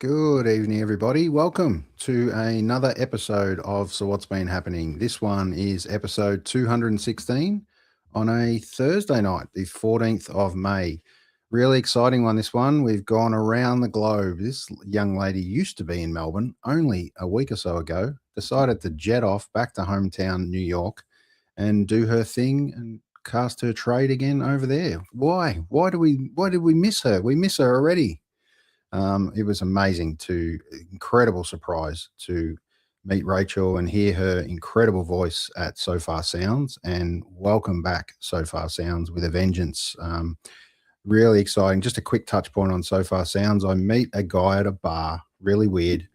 Good evening, everybody. Welcome to another episode of So What's Been Happening. This one is episode 216 on a Thursday night, the 14th of May. Really exciting one, this one. We've gone around the globe. This young lady used to be in Melbourne only a week or so ago, decided to jet off back to hometown New York and do her thing and cast her trade again over there. Why? Why did we miss her? We miss her already. It was amazing, incredible surprise to meet Rachel and hear her incredible voice at Sofar Sounds, and welcome back Sofar Sounds with a vengeance. Really exciting. Just a quick touch point on Sofar Sounds. I meet a guy at a bar, really weird.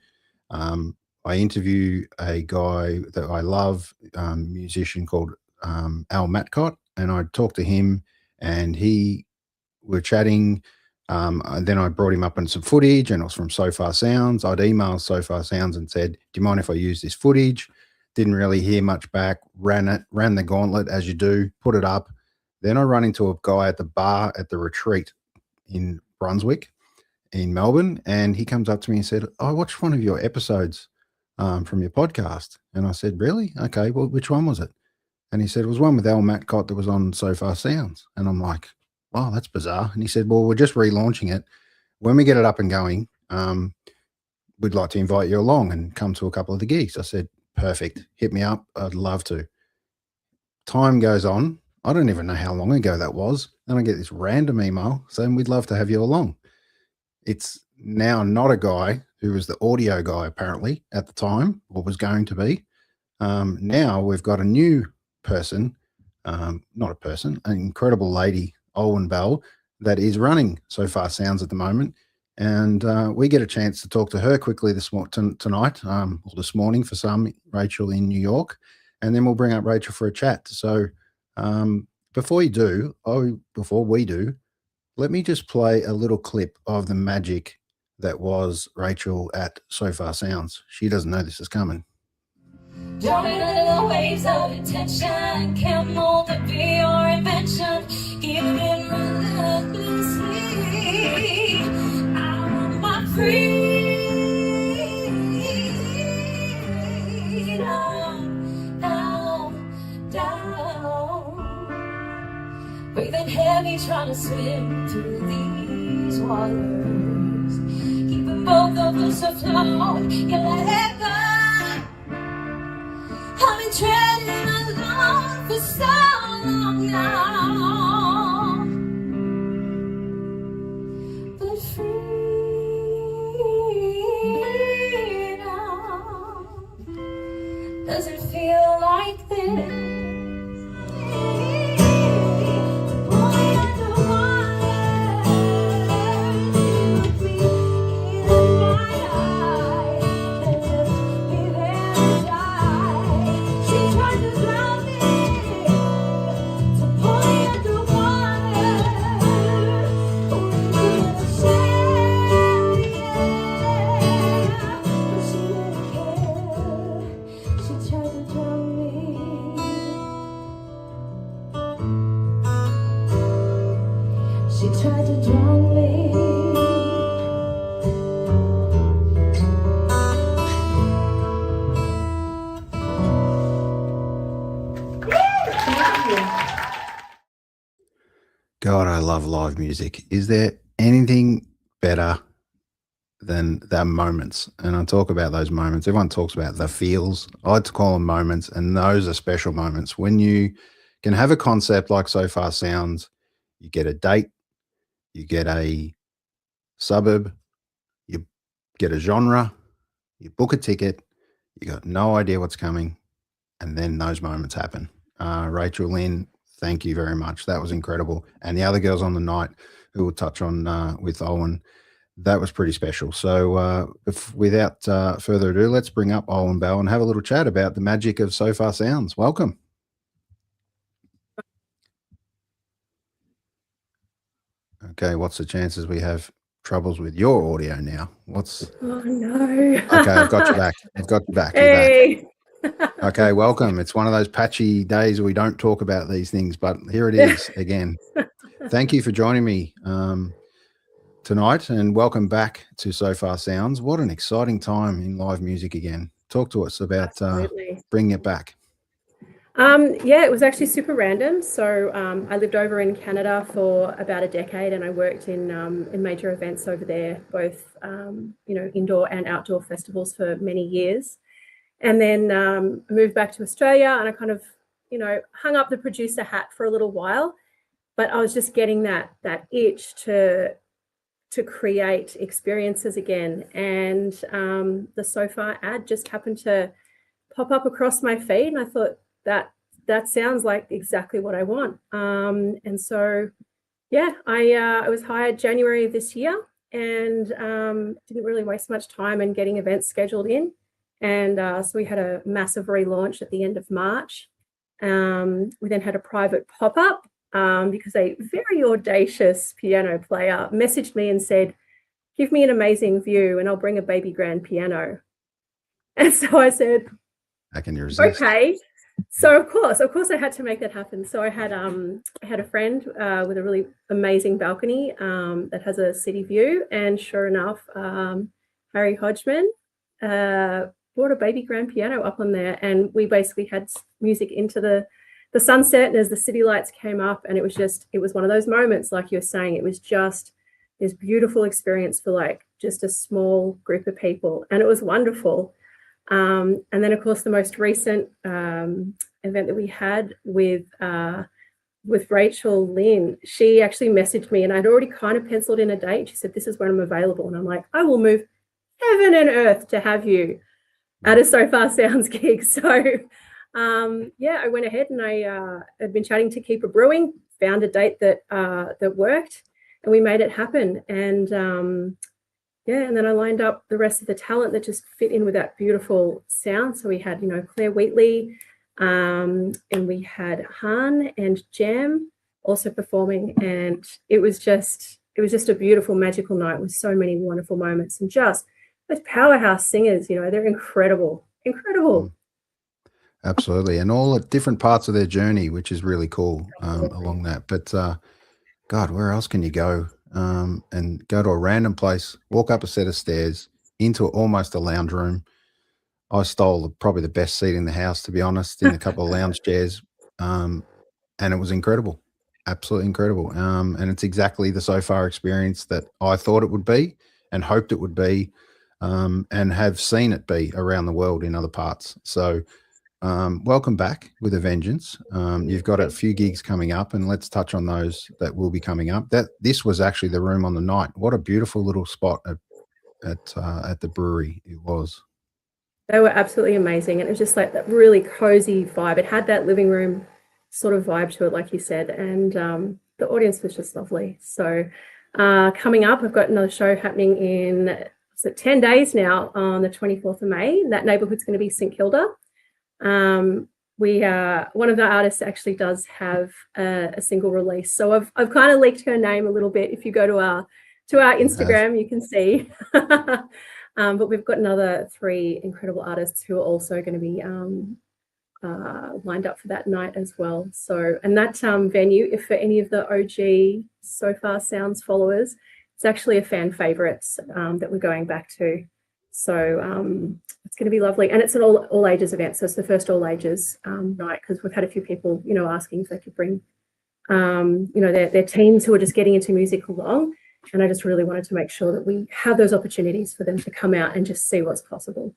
I interview a guy that I love, musician called Al Matcott, and I talked to him and we're chatting. And then I brought him up in some footage, and it was from Sofar Sounds. I'd emailed Sofar Sounds and said, do you mind if I use this footage? Didn't really hear much back, ran the gauntlet as you do, put it up. Then I run into a guy at the bar at the retreat in Brunswick in Melbourne, and he comes up to me and said, I watched one of your episodes from your podcast. And I said, really? Okay, well, which one was it? And he said, it was one with Al Matcott that was on Sofar Sounds. And I'm like, wow, that's bizarre. And he said, well, we're just relaunching it. When we get it up and going, we'd like to invite you along and come to a couple of the gigs. I said, perfect. Hit me up. I'd love to. Time goes on. I don't even know how long ago that was. And I get this random email saying, we'd love to have you along. It's now not a guy who was the audio guy, apparently, at the time, or was going to be. Now we've got a new person, not a person, an incredible lady, Owen Bell, that is running Sofar Sounds at the moment, and we get a chance to talk to her quickly tonight, or this morning for some, Rachel in New York, and then we'll bring up Rachel for a chat. So before we do, let me just play a little clip of the magic that was Rachel at Sofar Sounds. She doesn't know this is coming. Jumping under the waves of attention, can't mold to be your invention, even in relentlessly. I want my freedom, down. Breathing heavy, trying to swim through these waters, keeping both of us afloat, you let go. I've been treading alone for so long now, but freedom doesn't feel like this. God, I love live music. Is there anything better than the moments? And I talk about those moments. Everyone talks about the feels. I like to call them moments, and those are special moments when you can have a concept like Sofar Sounds. You get a date, you get a suburb, you get a genre, you book a ticket, you got no idea what's coming, and then those moments happen. Rachel, Lynn, thank you very much. That was incredible. And the other girls on the night who we'll touch on with Owen, that was pretty special. So without further ado, let's bring up Owen Bell and have a little chat about the magic of Sofar Sounds. Welcome. Okay, what's the chances we have troubles with your audio now? Oh no. Okay, I've got you back. I've got you back. Hey. You're back. Okay, welcome. It's one of those patchy days where we don't talk about these things, but here it is again. Thank you for joining me tonight, and welcome back to Sofar Sounds. What an exciting time in live music again. Talk to us about bringing it back. Yeah, it was actually super random. So I lived over in Canada for about a decade, and I worked in major events over there, both indoor and outdoor festivals for many years. And then moved back to Australia, and I kind of hung up the producer hat for a little while, but I was just getting that itch to create experiences again. And the Sofar ad just happened to pop up across my feed, and I thought that sounds like exactly what I want. And so, yeah, I was hired January of this year, and didn't really waste much time in getting events scheduled in. And so we had a massive relaunch at the end of March. We then had a private pop-up because a very audacious piano player messaged me and said, "Give me an amazing view and I'll bring a baby grand piano." And so I said, "How can you resist?" Okay. So of course I had to make that happen. So I had a friend with a really amazing balcony that has a city view, and sure enough, Harry Hodgman brought a baby grand piano up on there, and we basically had music into the sunset, and as the city lights came up, and it was one of those moments, like you were saying, it was just this beautiful experience for like just a small group of people, and it was wonderful. And then of course the most recent event that we had with Rachel, Lynn, she actually messaged me, and I'd already kind of penciled in a date. She said, "This is when I'm available," and I'm like, "I will move heaven and earth to have you at a Sofar Sounds gig." So yeah, I went ahead, and I had been chatting to Keep It Brewing, found a date that worked, and we made it happen. And yeah, and then I lined up the rest of the talent that just fit in with that beautiful sound. So we had, Claire Wheatley, and we had Han and Jam also performing, and it was just a beautiful, magical night with so many wonderful moments, and just those powerhouse singers, they're incredible. Absolutely, and all at different parts of their journey, which is really cool along that. But God, where else can you go? And go to a random place, walk up a set of stairs into almost a lounge room. I stole probably the best seat in the house, to be honest, in a couple of lounge chairs, and it was incredible, absolutely incredible. And it's exactly the Sofar experience that I thought it would be and hoped it would be, and have seen it be around the world in other parts. So welcome back with a vengeance. You've got a few gigs coming up, and let's touch on those that will be coming up. This was actually the room on the night. What a beautiful little spot at the brewery it was. They were absolutely amazing, and it was just like that really cozy vibe. It had that living room sort of vibe to it, like you said, and the audience was just lovely. So coming up, I've got another show happening in 10 days now on the 24th of May. That neighbourhood's going to be St Kilda. One of the artists actually does have a single release, so I've kind of leaked her name a little bit. If you go to our Instagram, you can see. But we've got another 3 incredible artists who are also going to be lined up for that night as well. So, and that venue, if for any of the OG Sofar Sounds followers, it's actually a fan favourites that we're going back to. So it's going to be lovely, and it's an all ages event. So it's the first all ages night, because we've had a few people, asking if they could bring they're teens who are just getting into music along. And I just really wanted to make sure that we have those opportunities for them to come out and just see what's possible.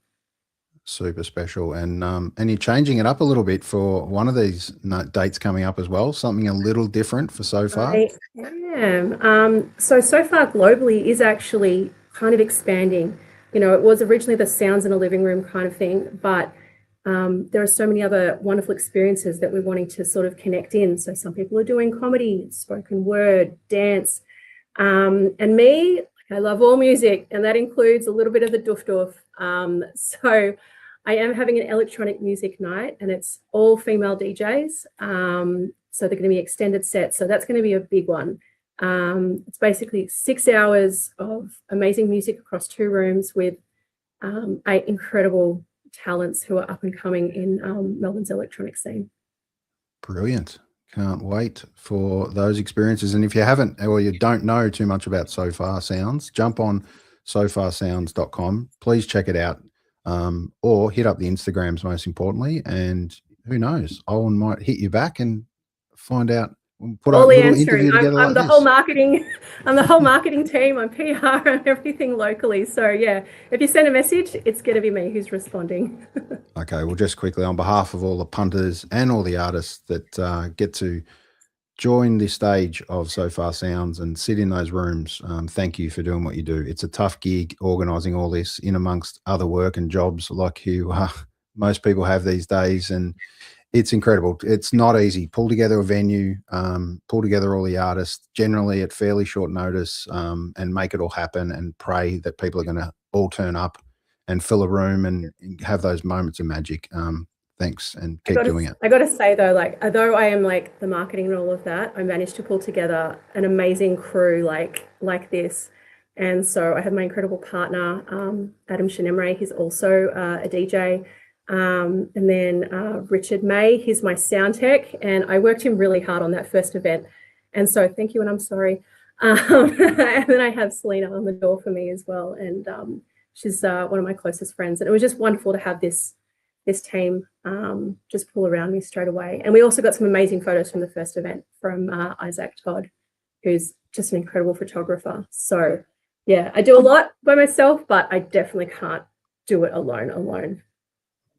Super special. And you're changing it up a little bit for one of these dates coming up as well, something a little different for Sofar. I am. So Sofar globally is actually kind of expanding. It was originally the sounds in a living room kind of thing, but there are so many other wonderful experiences that we're wanting to sort of connect in. So some people are doing comedy, spoken word, dance, and me, I love all music, and that includes a little bit of the doof doof. So I am having an electronic music night, and it's all female DJs. So they're going to be extended sets. So that's going to be a big one. It's basically 6 hours of amazing music across 2 rooms with 8 incredible talents who are up and coming in Melbourne's electronic scene. Brilliant. Can't wait for those experiences. And if you haven't, or you don't know too much about Sofar Sounds, jump on sofarsounds.com. Please check it out. Or hit up the Instagrams, most importantly, and who knows, Owen might hit you back and find out. Put a little interview together. I'm the whole marketing. I'm the whole marketing team. I'm PR and everything locally. So yeah, if you send a message, it's going to be me who's responding. Okay, well, just quickly on behalf of all the punters and all the artists that get to join this stage of Sofar Sounds and sit in those rooms, thank you for doing what you do. It's a tough gig organising all this in amongst other work and jobs like most people have these days, and it's incredible. It's not easy. Pull together a venue, pull together all the artists, generally at fairly short notice, and make it all happen and pray that people are going to all turn up and fill a room and have those moments of magic. Thanks, and keep doing it. I got to say though, like, although I am like the marketing and all of that, I managed to pull together an amazing crew like this. And so I have my incredible partner, Adam Shinemre. He's also a DJ. And then Richard May, he's my sound tech, and I worked him really hard on that first event. And so thank you, and I'm sorry. And then I have Selena on the door for me as well. And she's one of my closest friends. And it was just wonderful to have this team just pull around me straight away. And we also got some amazing photos from the first event from Isaac Todd, who's just an incredible photographer. So yeah, I do a lot by myself, but I definitely can't do it alone.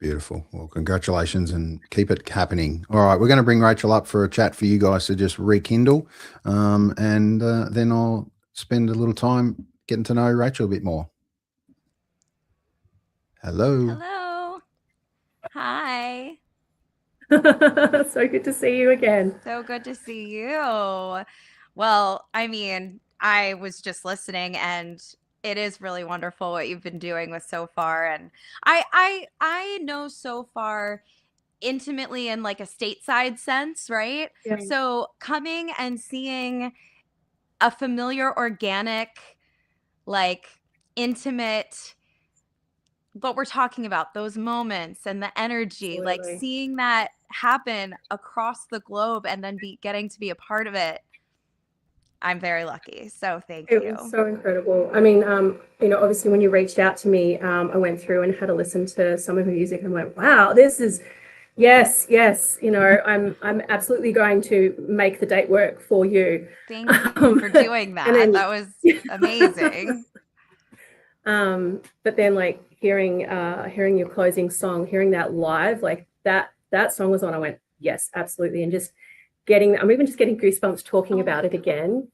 Beautiful. Well, congratulations, and keep it happening. All right, we're going to bring Rachel up for a chat for you guys to just rekindle, and then I'll spend a little time getting to know Rachel a bit more. Hello. Hi. So good to see you again. So good to see you. Well, I mean, I was just listening, and it is really wonderful what you've been doing with Sofar. And I know Sofar intimately in like a stateside sense, right? Yeah. So coming and seeing a familiar, organic, like intimate, what we're talking about, those moments and the energy, like seeing that happen across the globe and then getting to be a part of it. I'm very lucky. So thank you. It was so incredible. I mean, obviously when you reached out to me, I went through and had a listen to some of her music and went, wow, this is, yes. I'm absolutely going to make the date work for you. Thank you for doing that. Then, that was amazing. But then like hearing your closing song, hearing that live, like that song was on, I went, yes, absolutely. And just I'm even just getting goosebumps talking about it again.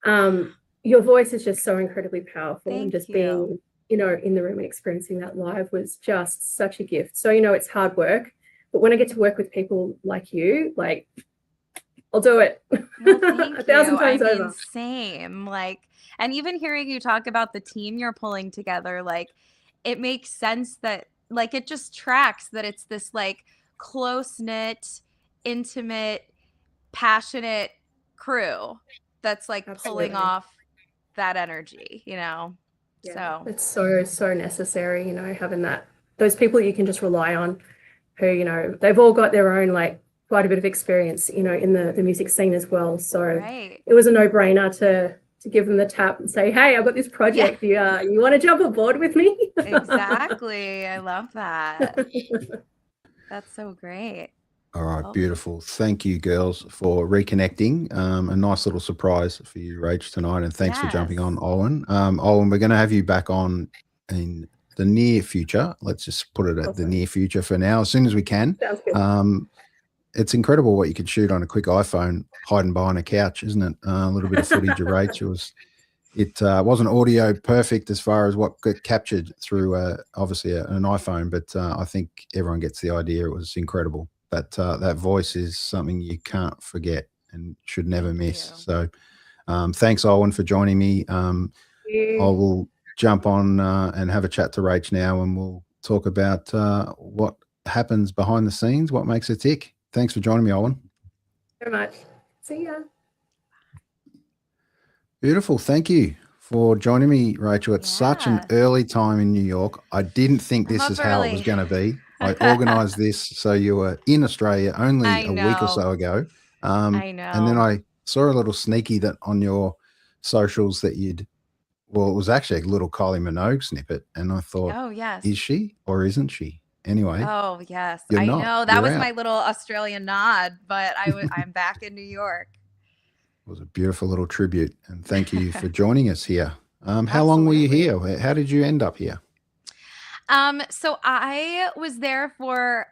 Your voice is just so incredibly powerful. Thank and just you. being, in the room and experiencing that live was just such a gift. So, it's hard work, but when I get to work with people like you, like, I'll do it. Well, thank 1,000 times you. I mean, over. same. Like, and even hearing you talk about the team you're pulling together, like, it makes sense that, like, it just tracks that it's this like close-knit, intimate, passionate crew that's like Absolutely. pulling off that energy, Yeah, so it's so necessary, having those people you can just rely on, who they've all got their own like quite a bit of experience, in the music scene as well. So right. It was a no-brainer to give them the tap and say, hey, I've got this project. Yeah. You want to jump aboard with me? Exactly. I love that. That's so great. All right, Oh, beautiful. Thank you, girls, for reconnecting. A nice little surprise for you, Rach, tonight, and thanks for jumping on, yes. Owen. Owen, we're going to have you back on in the near future. Let's just put it at the Awesome. near future for now, as soon as we can. Sounds good. It's incredible what you could shoot on a quick iPhone hiding behind a couch, isn't it? A little bit of footage of Rach. It wasn't audio perfect as far as what got captured through obviously an iPhone, but I think everyone gets the idea. It was incredible. That voice is something you can't forget and should never Thank miss. you. So thanks, Owen, for joining me. I will jump on and have a chat to Rach now, and we'll talk about what happens behind the scenes, what makes it tick. Thanks for joining me, Owen. Very much. See ya. Beautiful. Thank you for joining me, Rachel. It's such an Yes. early time in New York. I didn't think I'm this up is how it was early. going to be. I organized this so you were in Australia only I a week or know. so ago. I And then know. I saw a little sneaky that on your socials that well, it was actually a little Kylie Minogue snippet. And I thought, Oh, yes. is she or isn't she? Anyway, Oh, yes. you're I not. know. That You're was out. my little Australian nod, but I'm back in New York. It was a beautiful little tribute. And thank you for joining us here. How long were you Absolutely. here? How did you end up here? So I was there for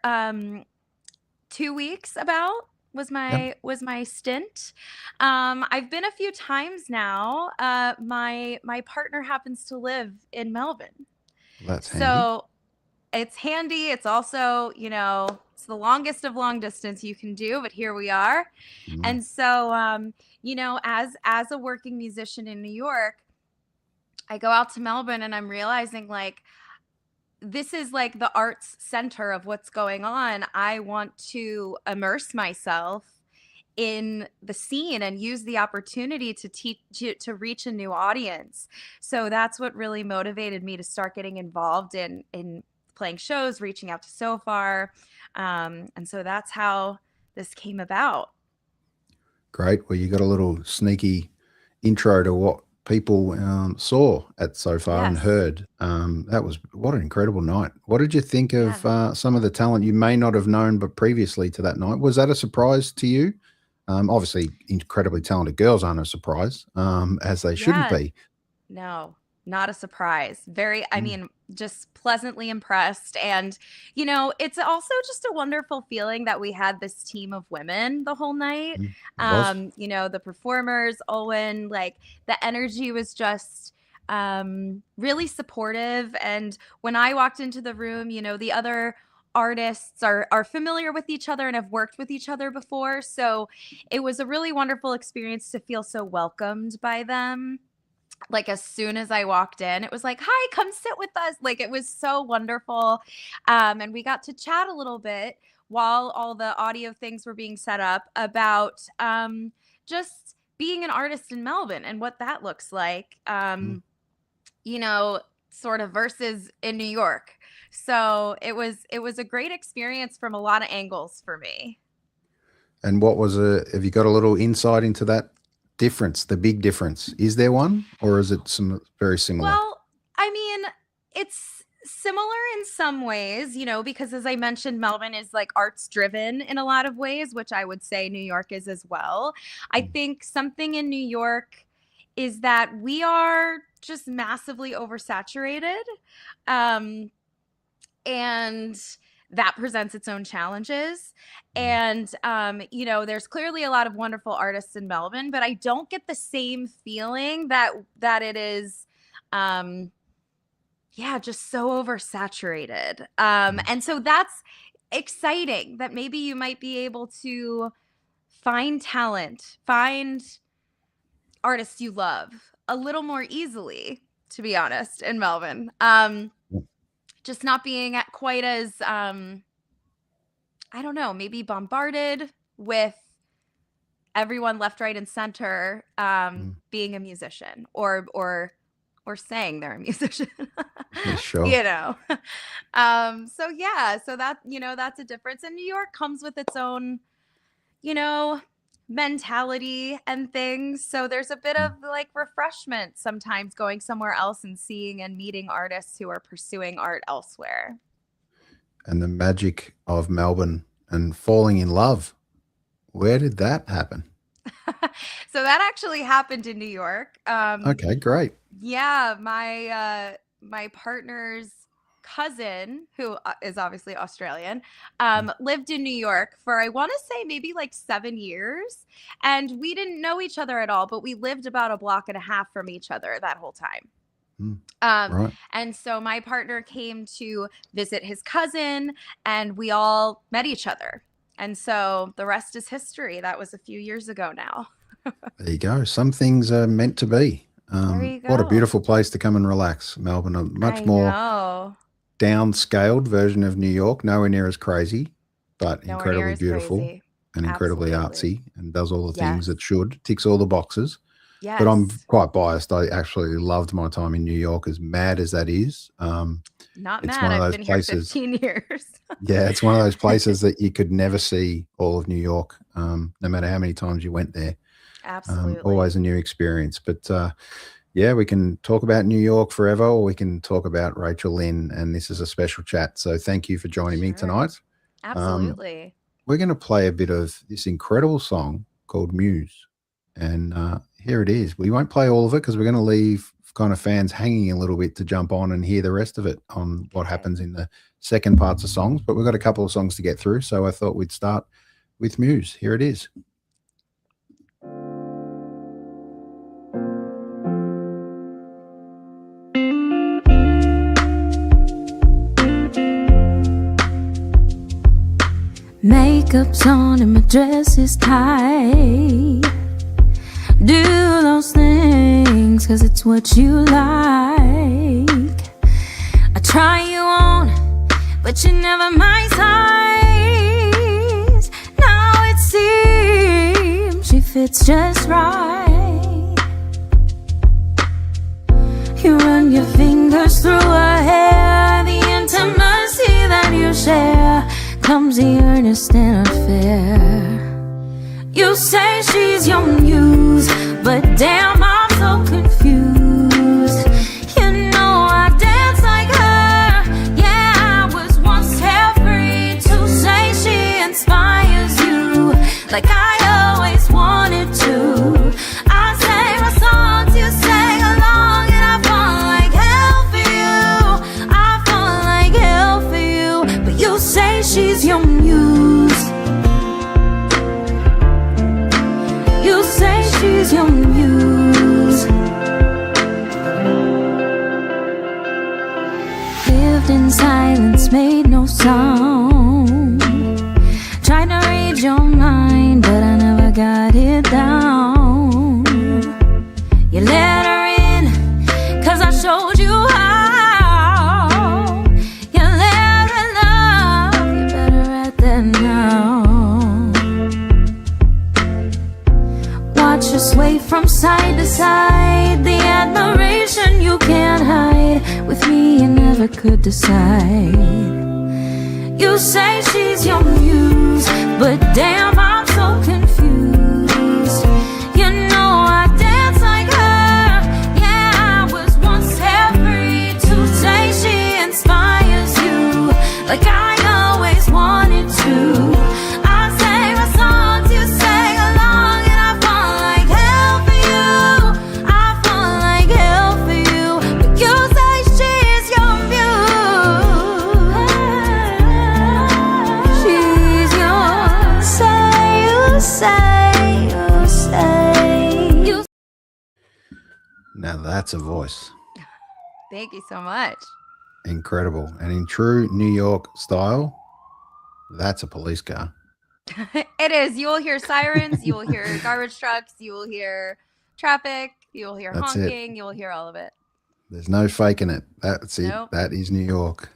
2 weeks about was my stint. I've been a few times now. My partner happens to live in Melbourne. That's handy. So it's handy. It's also, it's the longest of long distance you can do, but here we are. Mm. And so, as a working musician in New York, I go out to Melbourne and I'm realizing like, this is like the arts center of what's going on. I want to immerse myself in the scene and use the opportunity to teach to reach a new audience. So that's what really motivated me to start getting involved in playing shows, reaching out to Sofar. And so that's how this came about. Great. Well, you got a little sneaky intro to what people saw at Sofar and Yes. heard. What an incredible night. What did you think of Yeah. some of the talent you may not have known, but previously to that night? Was that a surprise to you? Obviously, incredibly talented girls aren't a surprise, as they shouldn't Yeah. be. No, not a surprise. Very, I Mm. mean, just pleasantly impressed. And, it's also just a wonderful feeling that we had this team of women the whole night. Mm. It was. The performers, Owen, like the energy was just really supportive. And when I walked into the room, the other artists are familiar with each other and have worked with each other before. So it was a really wonderful experience to feel so welcomed by them. Like as soon as I walked in, it was like, hi, come sit with us. Like it was so wonderful. And we got to chat a little bit while all the audio things were being set up about just being an artist in Melbourne and what that looks like, sort of versus in New York. So it was a great experience from a lot of angles for me. And have you got a little insight into that difference, the big difference? Is there one, or is it very similar? Well, I mean, it's similar in some ways, because as I mentioned, Melbourne is like arts driven in a lot of ways, which I would say New York is as well. I think something in New York is that we are just massively oversaturated. And that presents its own challenges. And, there's clearly a lot of wonderful artists in Melbourne, but I don't get the same feeling that it is, just so oversaturated. And so that's exciting that maybe you might be able to find talent, find artists you love a little more easily, to be honest, in Melbourne. Just not being quite as, I don't know, maybe bombarded with everyone left, right, and center being a musician or saying they're a musician. Yeah, sure. So that's a difference. And New York comes with its own, mentality and things. So there's a bit of like refreshment sometimes going somewhere else and seeing and meeting artists who are pursuing art elsewhere. And the magic of Melbourne and falling in love. Where did that happen? So that actually happened in New York. Okay, great. Yeah, my partner's cousin, who is obviously Australian, lived in New York for, I want to say, maybe like 7 years. And we didn't know each other at all, but we lived about a block and a half from each other that whole time. Right. And so my partner came to visit his cousin, and we all met each other. And so the rest is history. That was a few years ago now. There you go. Some things are meant to be. There you What a go. beautiful place to come and relax, Melbourne. A much I more know. downscaled version of New York, nowhere near as crazy, but Nowhere near incredibly as beautiful crazy. and incredibly Absolutely. artsy, and does all the things Yes. it should, ticks all the boxes. Yes. But I'm quite biased. I actually loved my time in New York, as mad as that is. Not it's mad. one of I've those been places- here 15 years. Yeah, it's one of those places that you could never see all of New York, no matter how many times you went there. Absolutely. Always a new experience. But yeah, we can talk about New York forever, or we can talk about Rachel Lynn, and this is a special chat. So thank you for joining me Sure. tonight. Absolutely. We're going to play a bit of this incredible song called Muse. And here it is. We won't play all of it because we're going to leave kind of fans hanging a little bit to jump on and hear the rest of it on what Okay. happens in the second parts of songs. But we've got a couple of songs to get through, so I thought we'd start with Muse. Here it is. Makeup's on and my dress is tight. Do those things 'cause it's what you like. I try you on, but you're never my size. Now it seems she fits just right. You run your fingers through her hair. The intimacy that you share clumsy, earnest, and unfair. You say she's your muse, but damn, I'm so confused. You know I dance like her. Yeah, I was once carefree to say she inspires you, like I always wanted to. I sing my songs, you sing along, and I fall like hell for you. I fall like hell for you, but you say she's your muse. You say she's your muse. Lived in silence, made no sound. Tried to read your mind, but I never got it down. You let her in, 'cause I showed you how. You let her love, you're better at that now. Watch her sway from side to side. The admiration you can't hide. With me you never could decide. You say she's your muse, but damn, I'm so confused. You know I dance like her. Yeah, I was once carefree to say she inspires you, like I always wanted to. I sing my songs, you sing along, and I fall like hell for you. I fall like hell for you, but you say she's your muse. She's your, say, you. Now that's a voice. Thank you so much. Incredible. And in true New York style, that's a police car. It is. You will hear sirens. You will hear garbage trucks. You will hear traffic. You will hear That's it. honking. You will hear all of it. There's no faking it. That's it. Nope. That is New York.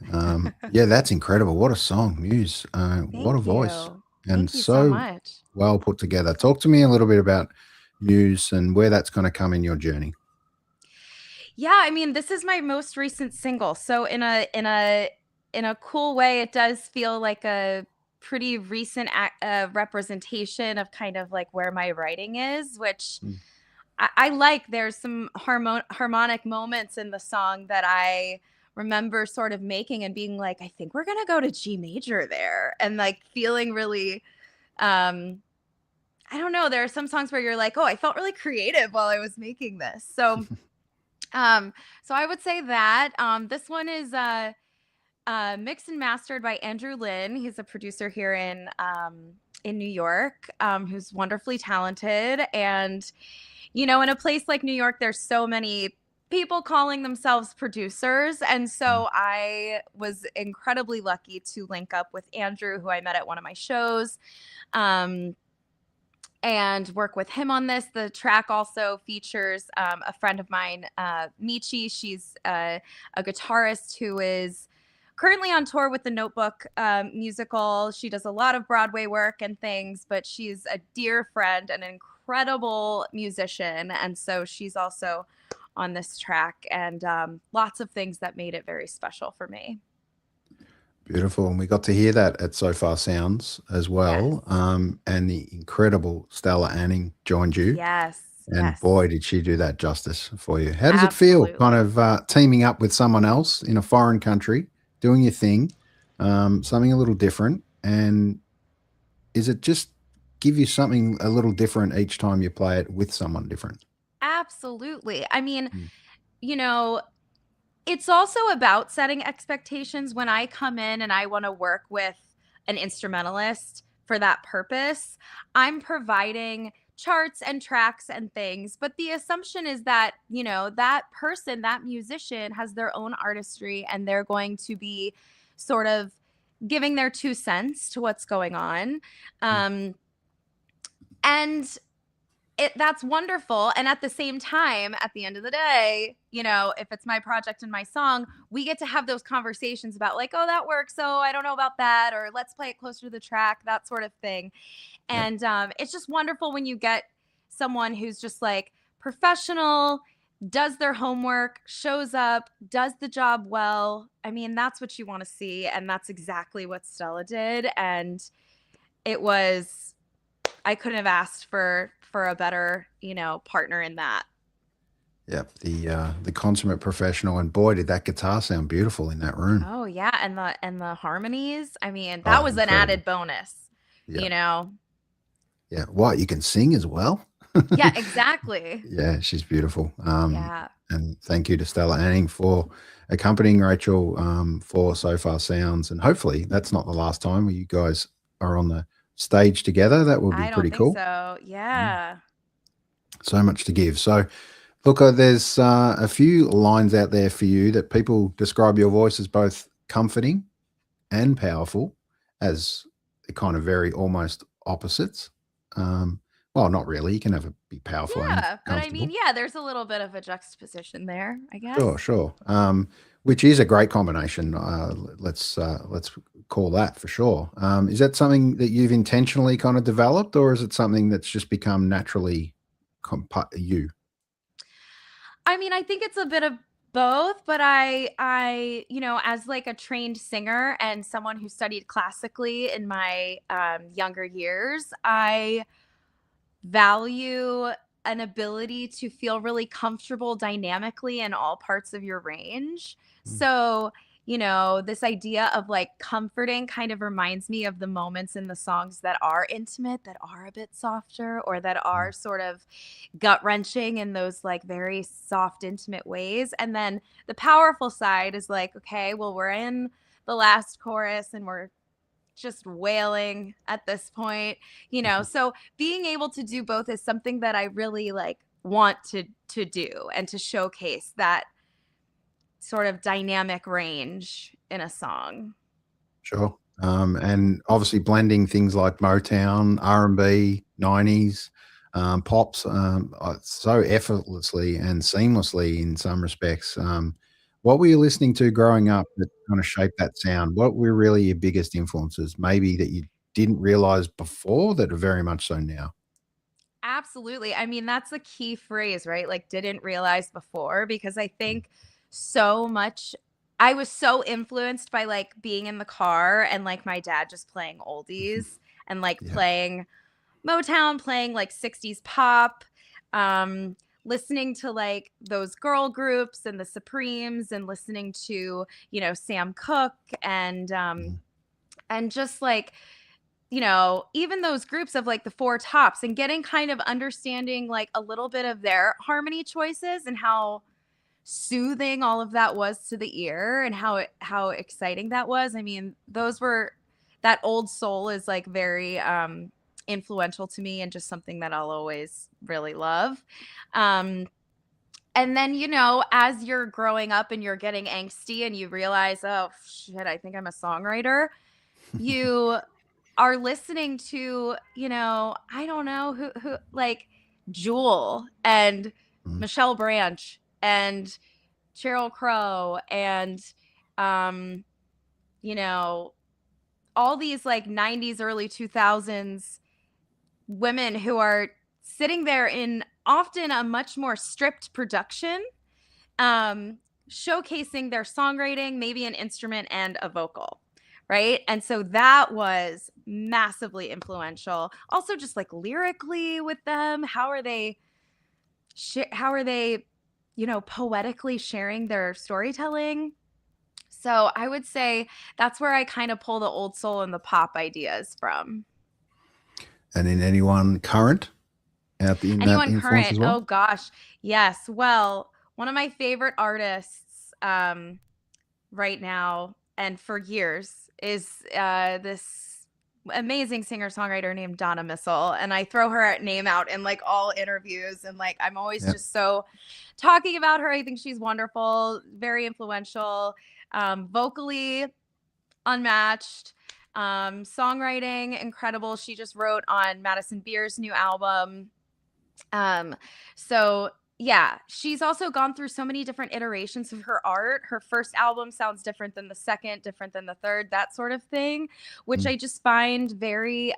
Yeah, that's incredible. What a song, Muse. What a Thank voice. you. And Thank you so much. well put together. Talk to me a little bit about Muse and where that's going to come in your journey. Yeah, I mean, this is my most recent single. So in a cool way, it does feel like a pretty recent representation of kind of like where my writing is, which I like. There's some harmonic moments in the song that I remember sort of making and being like, I think we're going to go to G major there, and like feeling really, I don't know, there are some songs where you're like, oh, I felt really creative while I was making this. So so I would say that this one is mixed and mastered by Andrew Lynn. He's a producer here in New York, who's wonderfully talented. And, you know, in a place like New York, there's so many people calling themselves producers. And so I was incredibly lucky to link up with Andrew, who I met at one of my shows, and work with him on this. The track also features a friend of mine, Michi. She's a guitarist who is currently on tour with the Notebook musical. She does a lot of Broadway work and things, but she's a dear friend and an incredible musician. And so she's also on this track, and lots of things that made it very special for me. Beautiful. And we got to hear that at Sofar Sounds as well. Yes. And the incredible Stella Anning joined you. Yes. And yes. boy, did she do that justice for you. How does it feel kind of teaming up with someone else in a foreign country, doing your thing, something a little different? And is it just give you something a little different each time you play it with someone different? Absolutely. I mean, you know, it's also about setting expectations. When I come in and I want to work with an instrumentalist for that purpose, I'm providing charts and tracks and things. But the assumption is that, you know, that person, that musician has their own artistry, and they're going to be sort of giving their 2 cents to what's going on. And that's wonderful. And at the same time, at the end of the day, you know, if it's my project and my song, we get to have those conversations about like, oh, that works, so I don't know about that, or let's play it closer to the track, that sort of thing. And it's just wonderful when you get someone who's just like professional, does their homework, shows up, does the job well. I mean, that's what you want to see. And that's exactly what Stella did. And it was, I couldn't have asked for a better, you know, partner in that. Yeah, the consummate professional, and boy, did that guitar sound beautiful in that room. Oh yeah, and the harmonies. I mean, that was incredible. an added bonus. You know. Yeah, what, you can sing as well? Yeah, exactly. Yeah, she's beautiful. Yeah. And thank you to Stella Anning for accompanying Rachel for Sofar Sounds, and hopefully that's not the last time you guys are on the stage together. That would be pretty cool. So yeah. So much to give. So look, there's a few lines out there for you that people describe your voice as both comforting and powerful, as kind of very almost opposites. Well, not really. You can have be powerful. Yeah, but I mean, yeah, there's a little bit of a juxtaposition there, I guess. Sure. Which is a great combination. Let's call that for sure. Is that something that you've intentionally kind of developed, or is it something that's just become naturally you? I mean, I think it's a bit of both, but I, you know, as like a trained singer and someone who studied classically in my younger years, I value an ability to feel really comfortable dynamically in all parts of your range. So, you know, this idea of like comforting kind of reminds me of the moments in the songs that are intimate, that are a bit softer, or that are sort of gut-wrenching in those like very soft, intimate ways. And then the powerful side is like, okay, well, we're in the last chorus and we're just wailing at this point, you know. So being able to do both is something that I really like want to do, and to showcase that sort of dynamic range in a song. Sure. And obviously blending things like Motown, R&B, 90s, pops so effortlessly and seamlessly in some respects. What were you listening to growing up that kind of shaped that sound? What were really your biggest influences, maybe that you didn't realize before that are very much so now? Absolutely. I mean, that's the key phrase, right? Like, didn't realize before, because I think so much, I was so influenced by like being in the car and like my dad just playing oldies and like playing Motown, playing like 60s pop, listening to like those girl groups and the Supremes and listening to, you know, Sam Cooke and just like, you know, even those groups of like the Four Tops and getting kind of understanding like a little bit of their harmony choices and how soothing all of that was to the ear and how exciting that was. I mean, that old soul is like very influential to me and just something that I'll always really love. And then, you know, as you're growing up and you're getting angsty and you realize, oh shit, I think I'm a songwriter, you are listening to, you know, I don't know who like Jewel and Michelle Branch and Sheryl Crow and you know, all these like 90s, early 2000s women who are sitting there in often a much more stripped production, showcasing their songwriting, maybe an instrument and a vocal, right? And so that was massively influential. Also just like lyrically with them, how are they, you know, poetically sharing their storytelling? So I would say that's where I kind of pull the old soul and the pop ideas from. And in anyone current out in that influence current as well? Oh gosh, yes. Well, one of my favorite artists right now and for years is this amazing singer-songwriter named Donna Missel, and I throw her name out in like all interviews, and like I'm always just so talking about her. I think she's wonderful, very influential, vocally unmatched, songwriting incredible. She just wrote on Madison Beer's new album. So yeah, she's also gone through so many different iterations of her art. Her first album sounds different than the second, different than the third, that sort of thing, which I just find very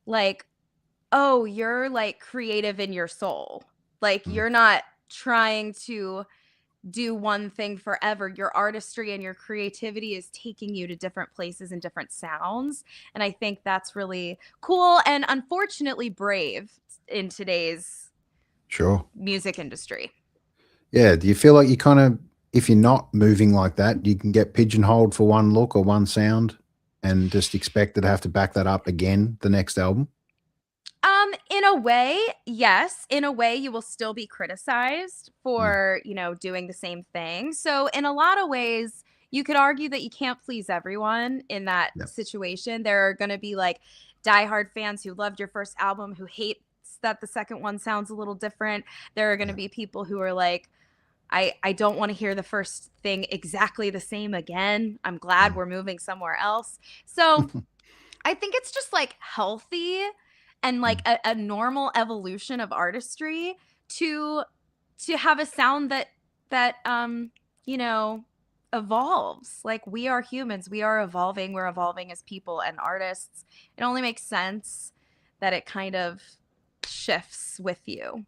like, oh, you're like creative in your soul. Like you're not trying to do one thing forever. Your artistry and your creativity is taking you to different places and different sounds. And I think that's really cool and unfortunately brave in today's music industry. Yeah. Do you feel like you kind of, if you're not moving like that, you can get pigeonholed for one look or one sound and just expect to have to back that up again the next album? In a way, yes. In a way, you will still be criticized for, you know, doing the same thing. So in a lot of ways, you could argue that you can't please everyone in that situation. There are going to be like diehard fans who loved your first album who hate that the second one sounds a little different. There are going to be people who are like, I don't want to hear the first thing exactly the same again. I'm glad we're moving somewhere else. So I think it's just like healthy and like a normal evolution of artistry to have a sound that you know, evolves. Like we are humans, we're evolving as people and artists. It only makes sense that it kind of shifts with you.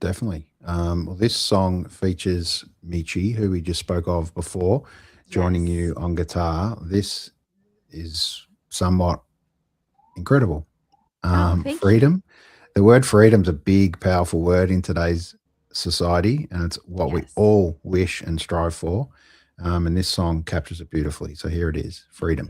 Definitely. Well, this song features Michi, who we just spoke of before, joining you on guitar. This is somewhat incredible. Freedom. The word freedom is a big, powerful word in today's society, and it's what we all wish and strive for. And this song captures it beautifully. So here it is, Freedom.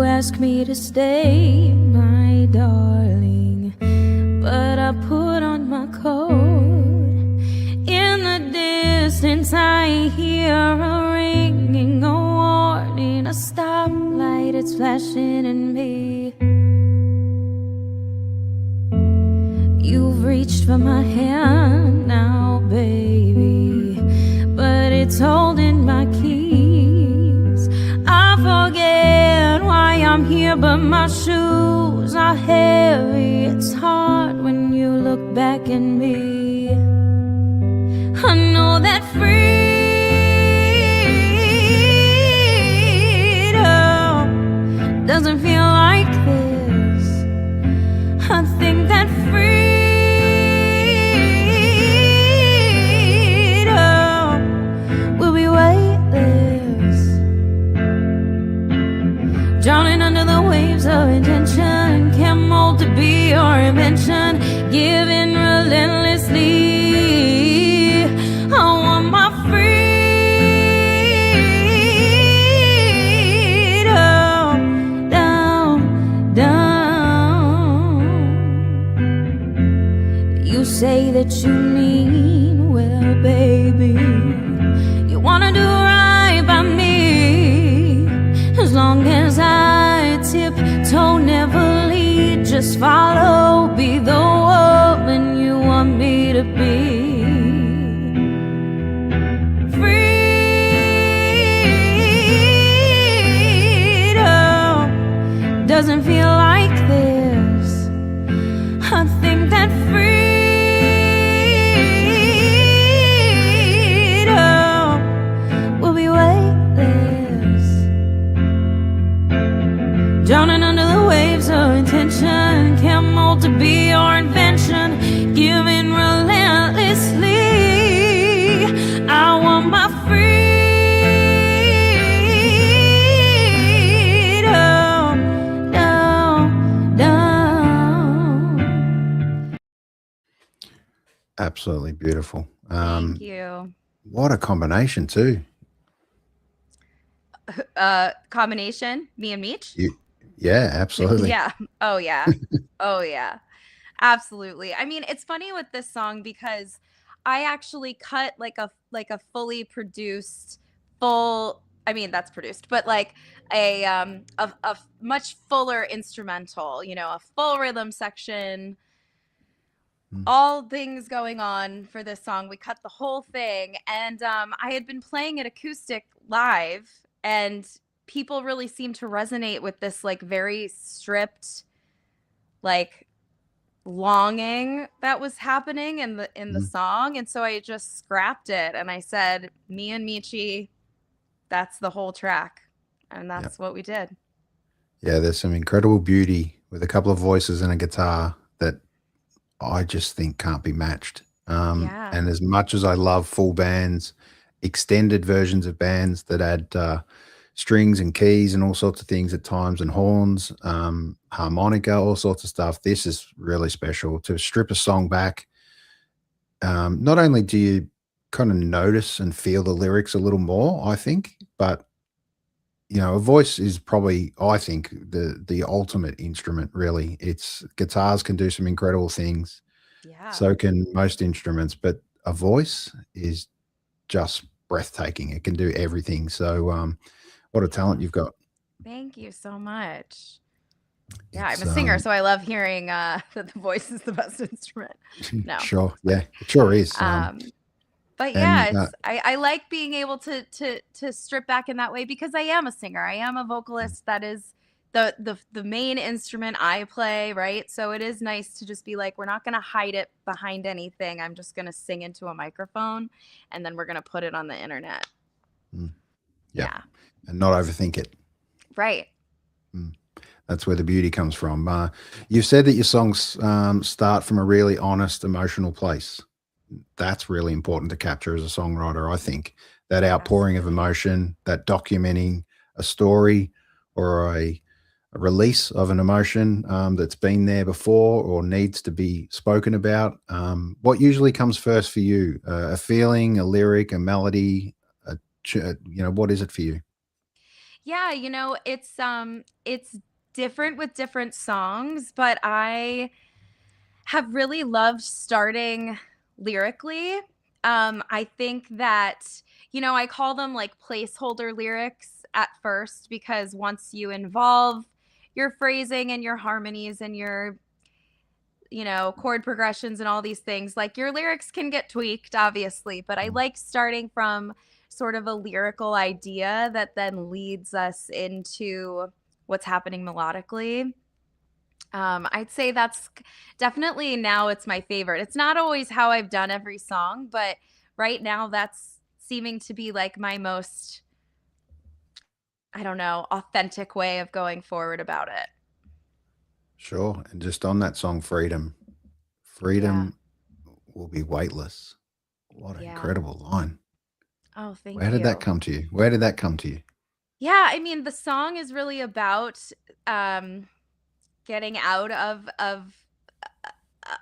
Ask me to stay, my darling, but I put on my coat. In the distance I hear a ringing, a warning, a stoplight, it's flashing at me. You've reached for my hand now, baby, but it's holding my keys. I forget why I'm here, but my shoes are heavy. It's hard when you look back at me. I know that freedom absolutely beautiful. Thank you. What a combination too. Combination, me and Meech. Yeah, absolutely. Yeah. Oh yeah. Oh yeah. Absolutely. I mean, it's funny with this song because I actually cut like a fully produced full, I mean that's produced, but like a much fuller instrumental, you know, a full rhythm section, all things going on for this song. We cut the whole thing, and I had been playing it acoustic live, and people really seemed to resonate with this like very stripped, like longing that was happening in the song. And so I just scrapped it and I said, me and Michi, that's the whole track. And that's what we did. Yeah, there's some incredible beauty with a couple of voices and a guitar that I just think can't be matched. Yeah. And as much as I love full bands, extended versions of bands that add strings and keys and all sorts of things at times, and horns, harmonica, all sorts of stuff, this is really special to strip a song back. Not only do you kind of notice and feel the lyrics a little more, I think, but you know, a voice is probably, I think, the ultimate instrument, really. It's guitars can do some incredible things. Yeah. So can most instruments, but a voice is just breathtaking. It can do everything. So what a talent you've got. Thank you so much. Yeah, It's, I'm a singer, so I love hearing that the voice is the best instrument. No. Sure. Yeah, it sure is. But yeah, I like being able to strip back in that way because I am a singer. I am a vocalist. That is the main instrument I play, right? So it is nice to just be like, we're not going to hide it behind anything. I'm just going to sing into a microphone and then we're going to put it on the internet. Yeah. And not overthink it. Right. That's where the beauty comes from. You've said that your songs start from a really honest, emotional place. That's really important to capture as a songwriter, I think. That outpouring of emotion, that documenting a story or a release of an emotion that's been there before or needs to be spoken about. What usually comes first for you? A feeling, a lyric, a melody, what is it for you? Yeah, you know, it's different with different songs, but I have really loved starting lyrically. I think that, you know, I call them like placeholder lyrics at first because once you involve your phrasing and your harmonies and your, you know, chord progressions and all these things, like your lyrics can get tweaked, obviously, but I like starting from sort of a lyrical idea that then leads us into what's happening melodically. I'd say that's definitely now it's my favorite. It's not always how I've done every song, but right now that's seeming to be like my most, I don't know, authentic way of going forward about it. Sure. And just on that song, Freedom will be weightless. What an incredible line. Oh, thank you. Where did that come to you? Where did that come to you? Yeah, I mean, the song is really about getting out of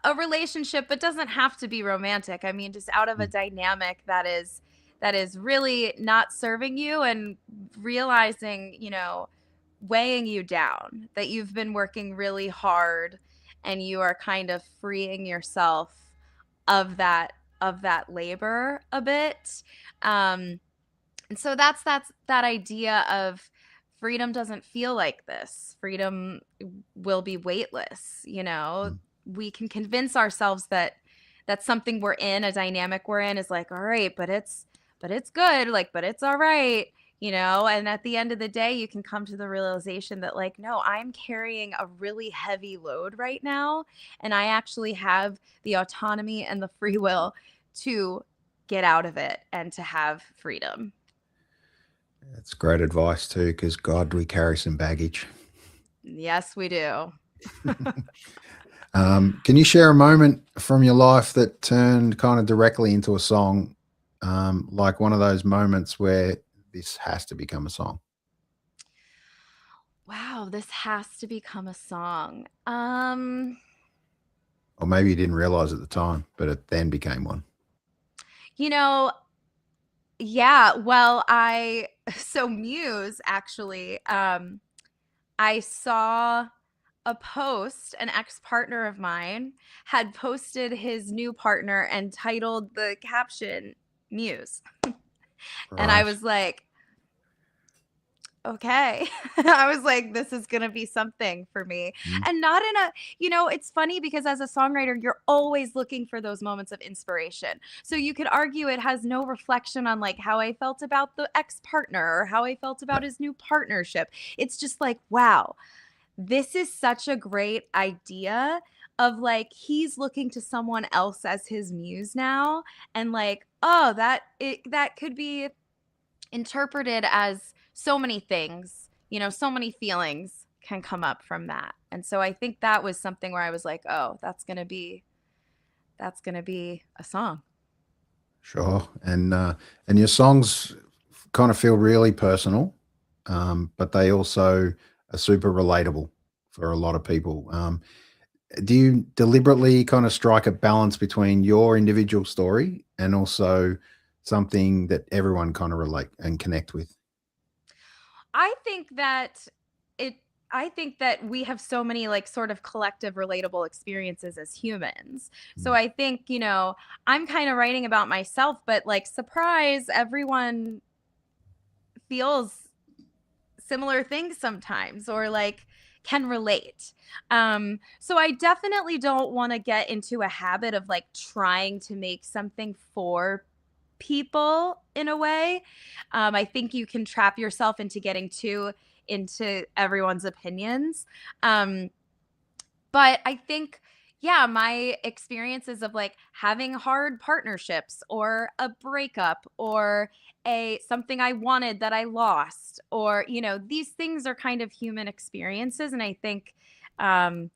a relationship, but doesn't have to be romantic. I mean, just out of a dynamic that is really not serving you and realizing, you know, weighing you down, that you've been working really hard and you are kind of freeing yourself of that labor a bit. And so that's that idea of freedom doesn't feel like this. Freedom will be weightless, you know. We can convince ourselves that that's something we're in, a dynamic we're in is like, all right, but it's good, like, but it's all right, you know. And at the end of the day, you can come to the realization that like, no, I'm carrying a really heavy load right now, and I actually have the autonomy and the free will to get out of it and to have freedom. That's great advice too, because God, we carry some baggage. Yes, we do. Can you share a moment from your life that turned kind of directly into a song, like one of those moments where this has to become a song? Wow, this has to become a song. Or maybe you didn't realize at the time, but it then became one. Yeah, well, so Muse actually, I saw a post, an ex-partner of mine had posted his new partner and titled the caption Muse. And I Right. was like, okay. I was like, this is going to be something for me. Mm. And not in it's funny because as a songwriter, you're always looking for those moments of inspiration. So you could argue it has no reflection on like how I felt about the ex-partner or how I felt about his new partnership. It's just like, wow, this is such a great idea of like he's looking to someone else as his muse now, and like, oh, that could be interpreted as so many things, so many feelings can come up from that. And so I think that was something where I was like, oh, that's going to be a song. Sure. And your songs kind of feel really personal, but they also are super relatable for a lot of people. Do you deliberately kind of strike a balance between your individual story and also something that everyone kind of relate and connect with? I think that it I think that we have so many like sort of collective relatable experiences as humans. So Mm. I think, I'm kind of writing about myself, but like surprise, everyone feels similar things sometimes or like can relate. So I definitely don't want to get into a habit of like trying to make something for people in a way. I think you can trap yourself into getting too into everyone's opinions. But I think, yeah, my experiences of like having hard partnerships or a breakup or a something I wanted that I lost, or these things are kind of human experiences, and I think um,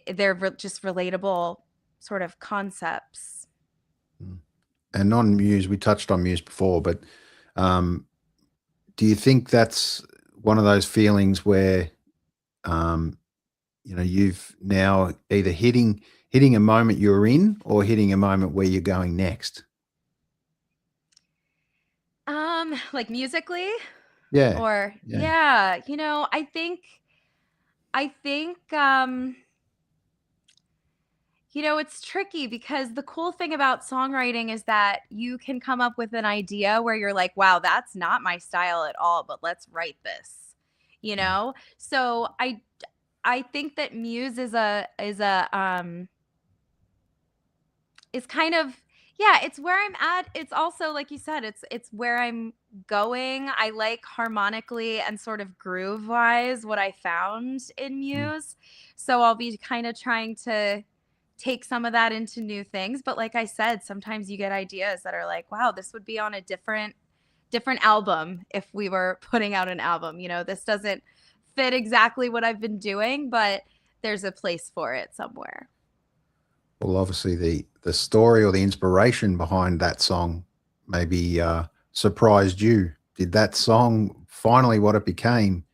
they're just relatable sort of concepts. Mm. And on Muse, we touched on Muse before, but um, do you think that's one of those feelings where um, you've now either hitting a moment you're in or hitting a moment where you're going next? Like musically, Yeah. or Yeah. yeah, I think it's tricky because the cool thing about songwriting is that you can come up with an idea where you're like, wow, that's not my style at all, but let's write this, Mm. So I think that Muse is kind of, yeah, it's where I'm at. It's also like you said, it's where I'm going. I like harmonically and sort of groove wise what I found in Mm. Muse. So I'll be kind of trying to take some of that into new things, but like I said, sometimes you get ideas that are like, wow, this would be on a different album if we were putting out an album. This doesn't fit exactly what I've been doing, but there's a place for it somewhere. Well, obviously the story or the inspiration behind that song maybe surprised you. Did that song finally, what it became,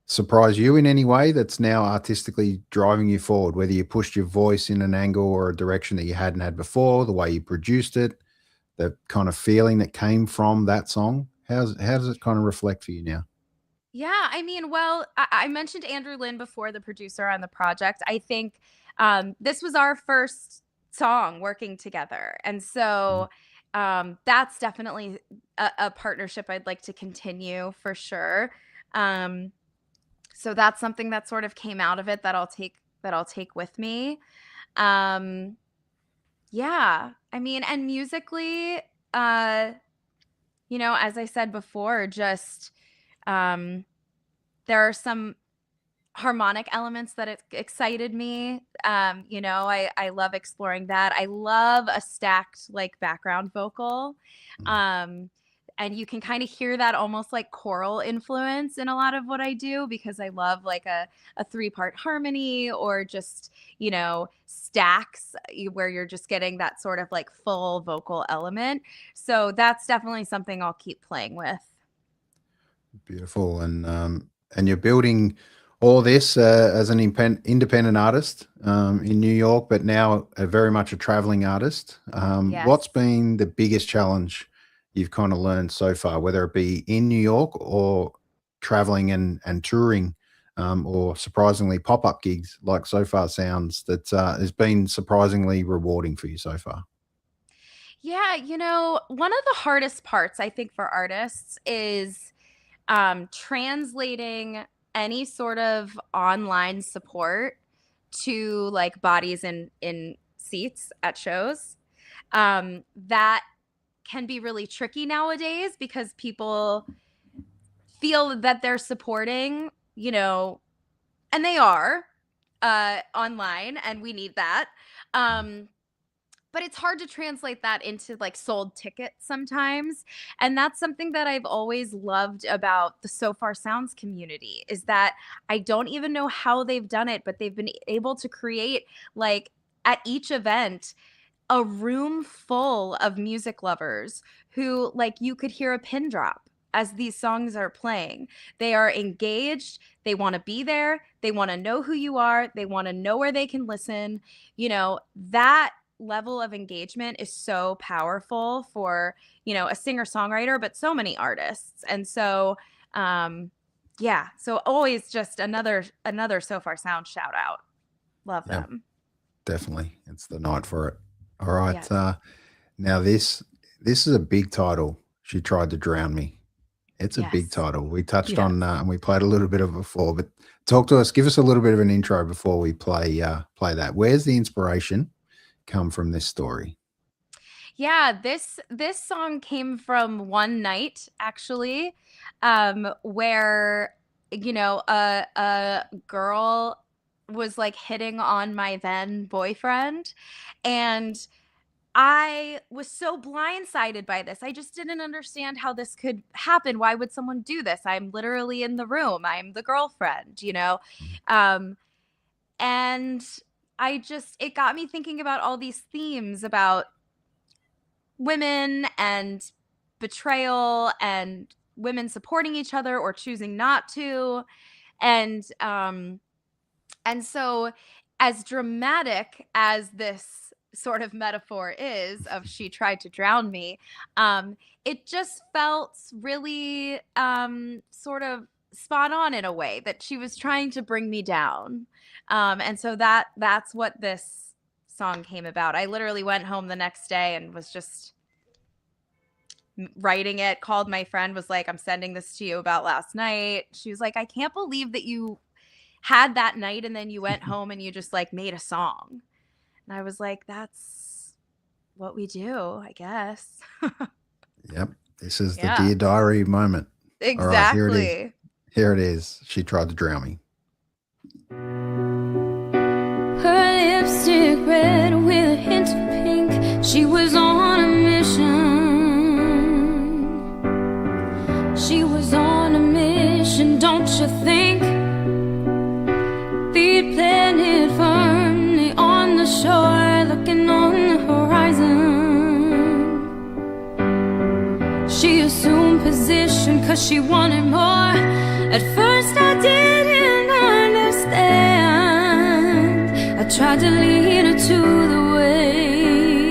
surprise you in any way that's now artistically driving you forward? Whether you pushed your voice in an angle or a direction that you hadn't had before, the way you produced it, the kind of feeling that came from that song. How does it kind of reflect for you now? Yeah, I mean, well, I mentioned Andrew Lynn before, the producer on the project. I think this was our first song working together. And Mm. so that's definitely a partnership I'd like to continue for sure. Um, so that's something that sort of came out of it that I'll take with me. Um, yeah, I mean, and musically, uh, as I said before, just um, there are some harmonic elements that excited me. I love exploring that. I love a stacked like background vocal. Mm. Um, and you can kind of hear that almost like choral influence in a lot of what I do because I love like a three-part harmony or just, stacks where you're just getting that sort of like full vocal element. So that's definitely something I'll keep playing with. Beautiful. And you're building all this as an independent artist in New York, but now very much a traveling artist. Yes. What's been the biggest challenge you've kind of learned so far, whether it be in New York or traveling and touring, or surprisingly pop-up gigs like Sofar Sounds, that has been surprisingly rewarding for you so far? Yeah, one of the hardest parts I think for artists is translating any sort of online support to like bodies in seats at shows. That can be really tricky nowadays because people feel that they're supporting, and they are online, and we need that. But it's hard to translate that into like sold tickets sometimes. And that's something that I've always loved about the Sofar Sounds community, is that I don't even know how they've done it, but they've been able to create, like, at each event, a room full of music lovers who, like, you could hear a pin drop as these songs are playing. They are engaged. They want to be there. They want to know who you are. They want to know where they can listen. That level of engagement is so powerful for, a singer-songwriter, but so many artists. And so, so always just another Sofar Sound shout out. Love them. Definitely. It's the night for it. All right. Yes. Now this is a big title. She Tried to Drown Me. It's a big Yes. title. We touched on, and we played a little bit of it before, but talk to us, give us a little bit of an intro before we play that. Where's the inspiration come from this story? Yeah, this song came from one night, actually, where a girl was like hitting on my then boyfriend, and I was so blindsided by this. I just didn't understand how this could happen. Why would someone do this? I'm literally in the room. I'm the girlfriend, and it got me thinking about all these themes about women and betrayal and women supporting each other or choosing not to. And so, as dramatic as this sort of metaphor is of she tried to drown me, it just felt really sort of spot on in a way that she was trying to bring me down. And so that's what this song came about. I literally went home the next day and was just writing it, called my friend, was like, I'm sending this to you about last night. She was like, I can't believe that you had that night and then you went home and you just like made a song. And I was like, that's what we do, I guess. Yep. This is the Dear Diary moment. Exactly. All right, here it is. She Tried to Drown Me. Her lipstick red with a hint of pink. She was on a mission. She was on a mission, don't you think? Feet planted firmly on the shore, looking on the horizon. She assumed position 'cause she wanted more. At first I didn't understand. I tried to lead her to the waves,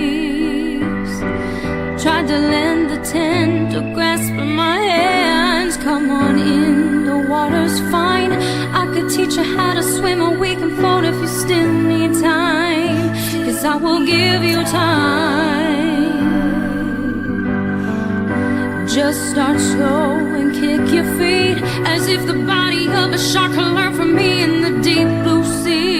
tried to lend the tender grasp of my hands. Come on in, the water's fine. I could teach you how to swim, or we can float if you still need time. 'Cause I will give you time. Just start slow and kick your feet, as if the body of a shark can learn from me in the deep blue sea.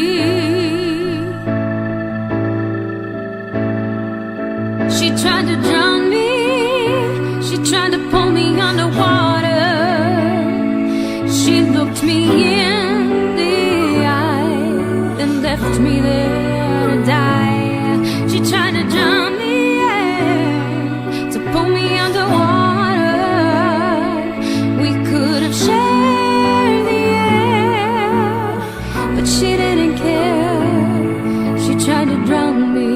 She tried to drown me. She tried to pull me underwater. She looked me in the eye, then left me there to die. She tried to drown me, to pull me underwater. We could have shared the air, but she didn't care. She tried to drown me.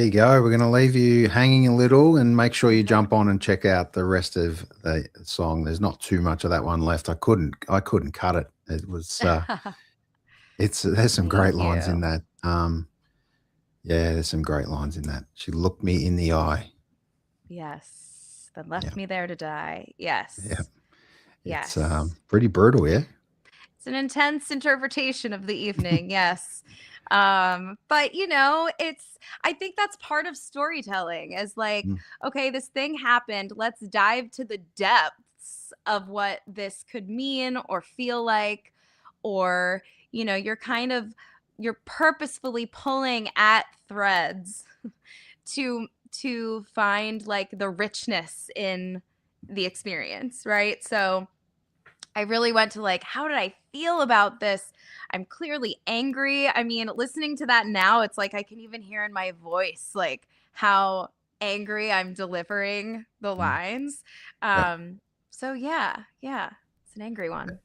you go. We're going to leave you hanging a little and make sure you jump on and check out the rest of the song. There's not too much of that one left. I couldn't cut it. It was there's some great lines in that. Yeah, there's some great lines in that. She looked me in the eye. Yes. Then left me there to die. Yes. Yeah. Yes. It's pretty brutal, yeah. It's an intense interpretation of the evening. Yes. But you know, I think that's part of storytelling is like, okay, this thing happened. Let's dive to the depths of what this could mean or feel like, or, you know, you're purposefully pulling at threads to find like the richness in the experience, right? So I really went to like, how did I feel about this? I'm clearly angry. I mean, listening to that now, it's like I can even hear in my voice like how angry I'm delivering the lines. So yeah, it's an angry one.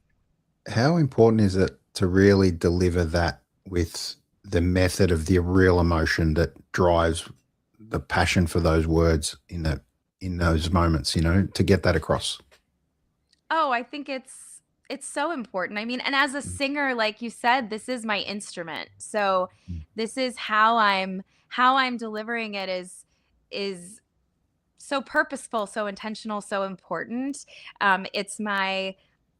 How important is it to really deliver that with the method of the real emotion that drives the passion for those words in those moments, you know, to get that across? Oh, I think it's so important. I mean, and as a singer, like you said, this is my instrument. So this is how I'm delivering it is so purposeful, so intentional, so important. It's my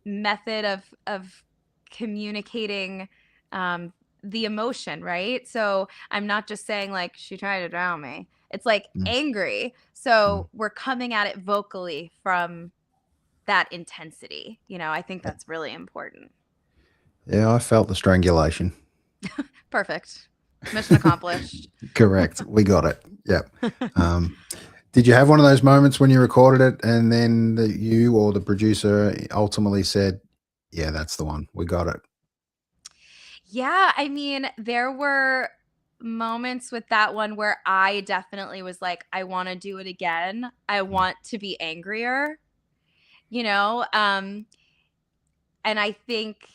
method of communicating the emotion, right? So I'm not just saying like she tried to drown me. It's like angry. So we're coming at it vocally from that intensity. You know, I think that's really important. Yeah, I felt the strangulation. Perfect. Mission accomplished. Correct. We got it. Yep. Did you have one of those moments when you recorded it and then you or the producer ultimately said, yeah, that's the one. We got it. Yeah. I mean, there were moments with that one where I definitely was like, I want to do it again. I want to be angrier, you know? And I think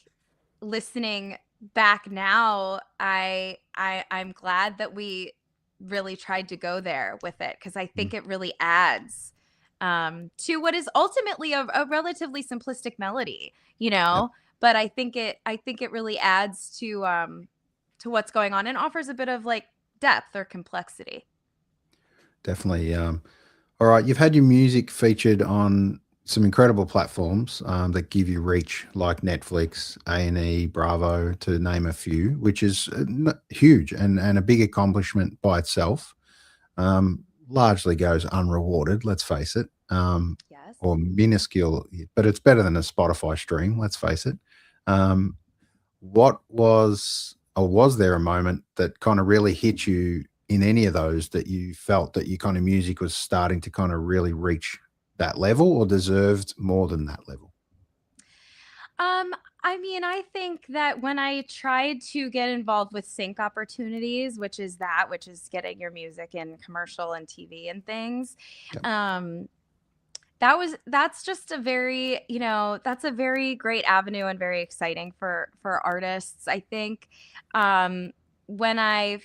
listening back now, I'm glad that we really tried to go there with it, because I think it really adds to what is ultimately a relatively simplistic melody, you know. But I think it really adds to what's going on and offers a bit of like depth or complexity. Definitely. All right, you've had your music featured on some incredible platforms that give you reach, like Netflix, A&E, Bravo, to name a few, which is huge and a big accomplishment by itself. Largely goes unrewarded, let's face it, Yes. or minuscule, but it's better than a Spotify stream, let's face it. What was, or was there a moment that kind of really hit you in any of those that you felt that your kind of music was starting to kind of really reach that level or deserved more than that level? I mean, I think that when I tried to get involved with sync opportunities, which is getting your music in commercial and TV and things, that's just a very, you know, that's a very great avenue and very exciting for artists. I think when I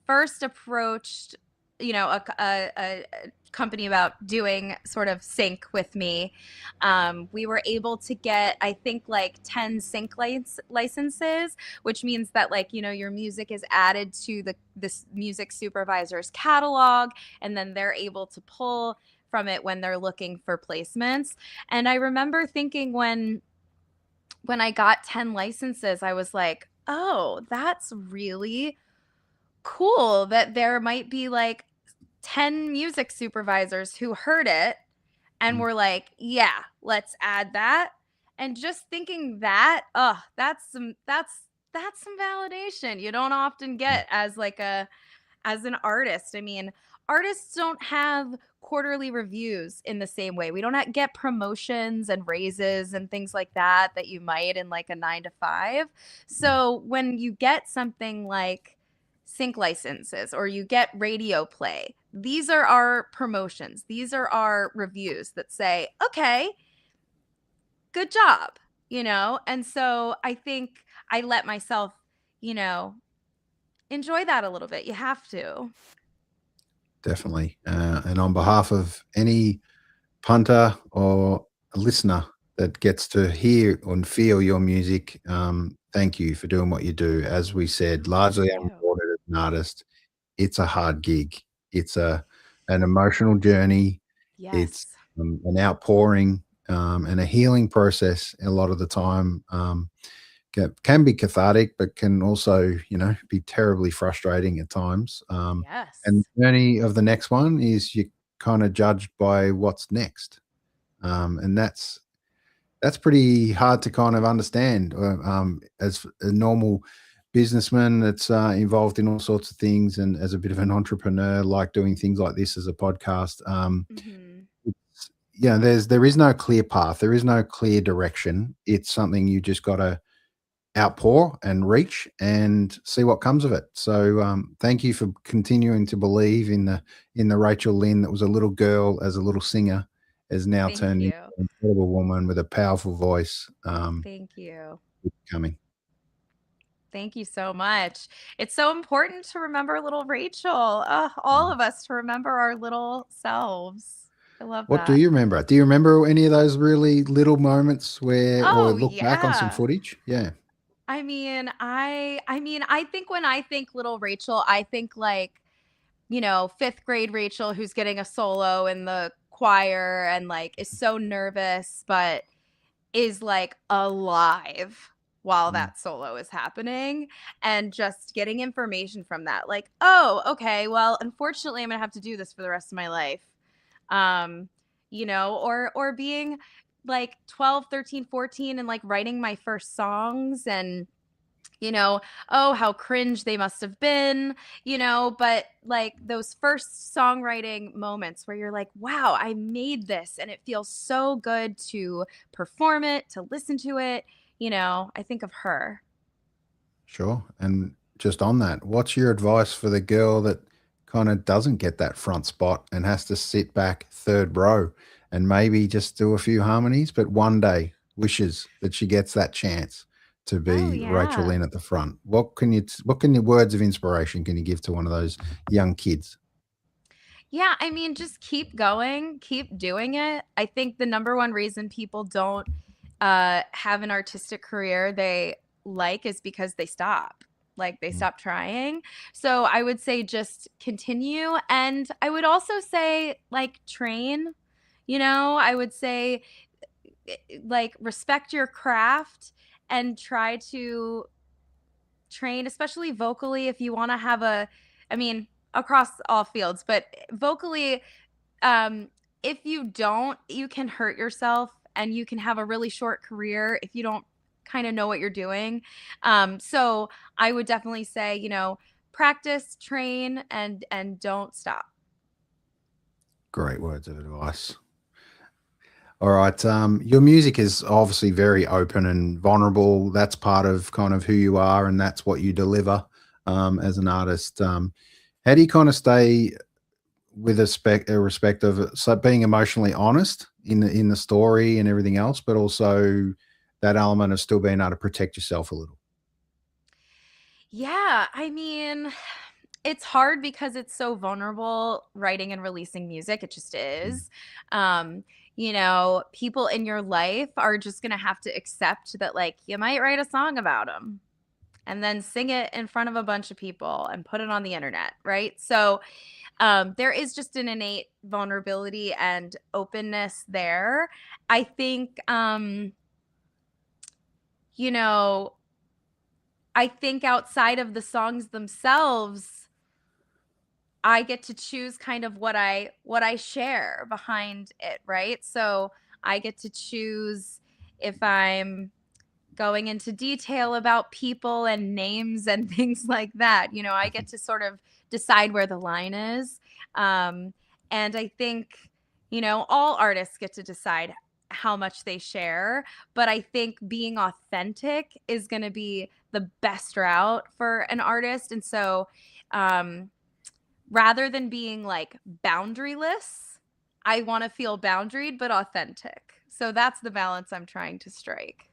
first approached, you know, a company about doing sort of sync with me, we were able to get, I think, like 10 sync licenses, which means that, like, you know, your music is added to this music supervisor's catalog, and then they're able to pull from it when they're looking for placements. And I remember thinking when I got 10 licenses, I was like, oh, that's really cool that there might be like 10 music supervisors who heard it and were like, yeah, let's add that. And just thinking that, that's some validation you don't often get as an artist. I mean, artists don't have quarterly reviews in the same way. We don't get promotions and raises and things like that you might in like a 9-to-5. So when you get something like sync licenses or you get radio play, these are our promotions. These are our reviews that say, okay, good job, you know? And so I think I let myself, you know, enjoy that a little bit. You have to. definitely. And on behalf of any punter or a listener that gets to hear and feel your music, thank you for doing what you do. As we said, Oh, largely thank you. unrewarded as an artist, it's a hard gig. It's an emotional journey. It's Yes. an outpouring and a healing process a lot of the time. Can be cathartic, but can also, be terribly frustrating at times. And Yes. the journey of the next one is you kind of judged by what's next, and that's pretty hard to kind of understand as a normal businessman that's involved in all sorts of things, and as a bit of an entrepreneur, like doing things like this as a podcast. Hmm. There is no clear path, there is no clear direction. It's something you just got to outpour and reach and see what comes of it. So thank you for continuing to believe in the Rachel Lynn that was a little girl as a little singer, has now Thank turned into you. an incredible woman with a powerful voice. Thank you. Coming. Thank you so much. It's so important to remember little Rachel, all of us to remember our little selves. I love What do that. you remember? Do you remember any of those really little moments or Oh, look back on some yeah. footage? Yeah. I think when I think little Rachel, I think like, 5th grade Rachel who's getting a solo in the choir and like is so nervous, but is like alive while Mm. that solo is happening and just getting information from that. Like, oh, okay, well, unfortunately, I'm gonna have to do this for the rest of my life. Or being like 12, 13, 14 and like writing my first songs and you know, oh, how cringe they must have been, but like those first songwriting moments where you're like, wow, I made this and it feels so good to perform it, to listen to it, I think of her. Sure. And just on that, what's your advice for the girl that kind of doesn't get that front spot and has to sit back third row and maybe just do a few harmonies, but one day wishes that she gets that chance to Oh, be Rachel yeah. Lynn at the front? What can you words of inspiration can you give to one of those young kids? Yeah, I mean, just keep going, keep doing it. I think the number one reason people don't have an artistic career they like is because they stop. Like they Mm. stop trying. So I would say just continue. And I would also say like train, I would say like respect your craft and try to train, especially vocally if you want to have I mean, across all fields, but vocally, um, if you don't, you can hurt yourself and you can have a really short career if you don't kind of know what you're doing. So I would definitely say, practice, train, and don't stop. Great words of advice. All right. Your music is obviously very open and vulnerable. That's part of kind of who you are, and that's what you deliver as an artist. How do you kind of stay with a respect of so being emotionally honest in the story and everything else, but also that element of still being able to protect yourself a little? Yeah, I mean, it's hard because it's so vulnerable writing and releasing music. It just Mm. is. People in your life are just going to have to accept that, like, you might write a song about them and then sing it in front of a bunch of people and put it on the internet, right? So there is just an innate vulnerability and openness there. I think, you know, I think outside of the songs themselves, I get to choose kind of what I share behind it, right? So I get to choose if I'm going into detail about people and names and things like that. I get to sort of decide where the line is. Um, and I think, all artists get to decide how much they share. But I think being authentic is going to be the best route for an artist. And so, um, rather than being like boundaryless, I want to feel boundaried but authentic. So that's the balance I'm trying to strike.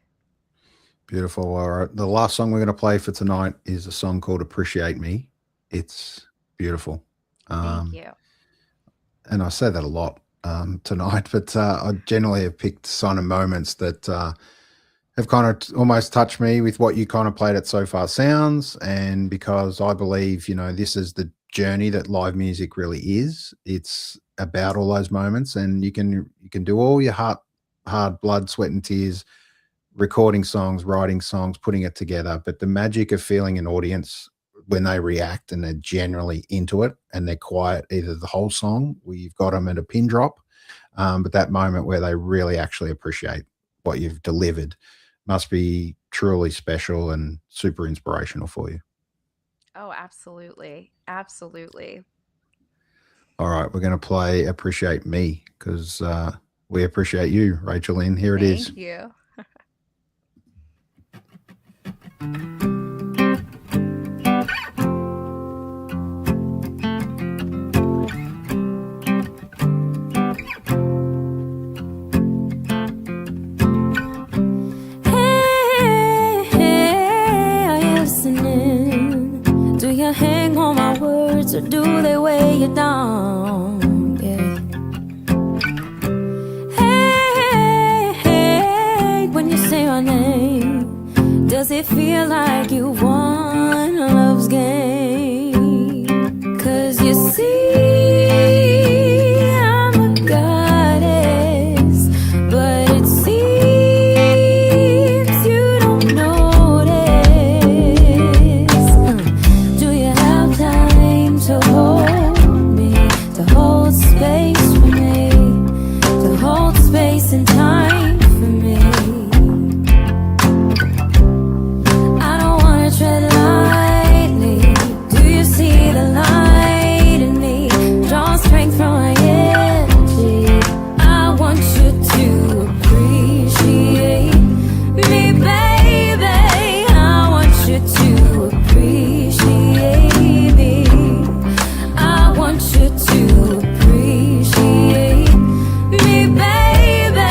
Beautiful. All right. The last song we're going to play for tonight is a song called "Appreciate Me." It's beautiful. Thank Um, you. and I say that a lot tonight, but I generally have picked kind of moments that have kind of almost touched me with what you kind of played at Sofar Sounds. And because I believe, this is the journey that live music really is. It's about all those moments, and you can do all your hard blood, sweat and tears, recording songs, writing songs, putting it together. But the magic of feeling an audience when they react and they're generally into it and they're quiet, either the whole song where you've got them at a pin drop, but that moment where they really actually appreciate what you've delivered must be truly special and super inspirational for you. Oh, absolutely. Absolutely. All right, we're going to play Appreciate Me because we appreciate you, Rachel Lynn. Here it is. Thank you. Hang on my words, or do they weigh you down? Yeah. Hey, when you say my name, does it feel like you won love's game? 'Cause you see, I'm a goddess, but it seems you don't notice. Do you have time to hold me, to hold space for me, to hold space and time for me? I don't wanna tread lightly. Do you see the light in me? Draw strength from my energy. I want you to appreciate me, baby. I want you to appreciate me. I want you to appreciate me, baby.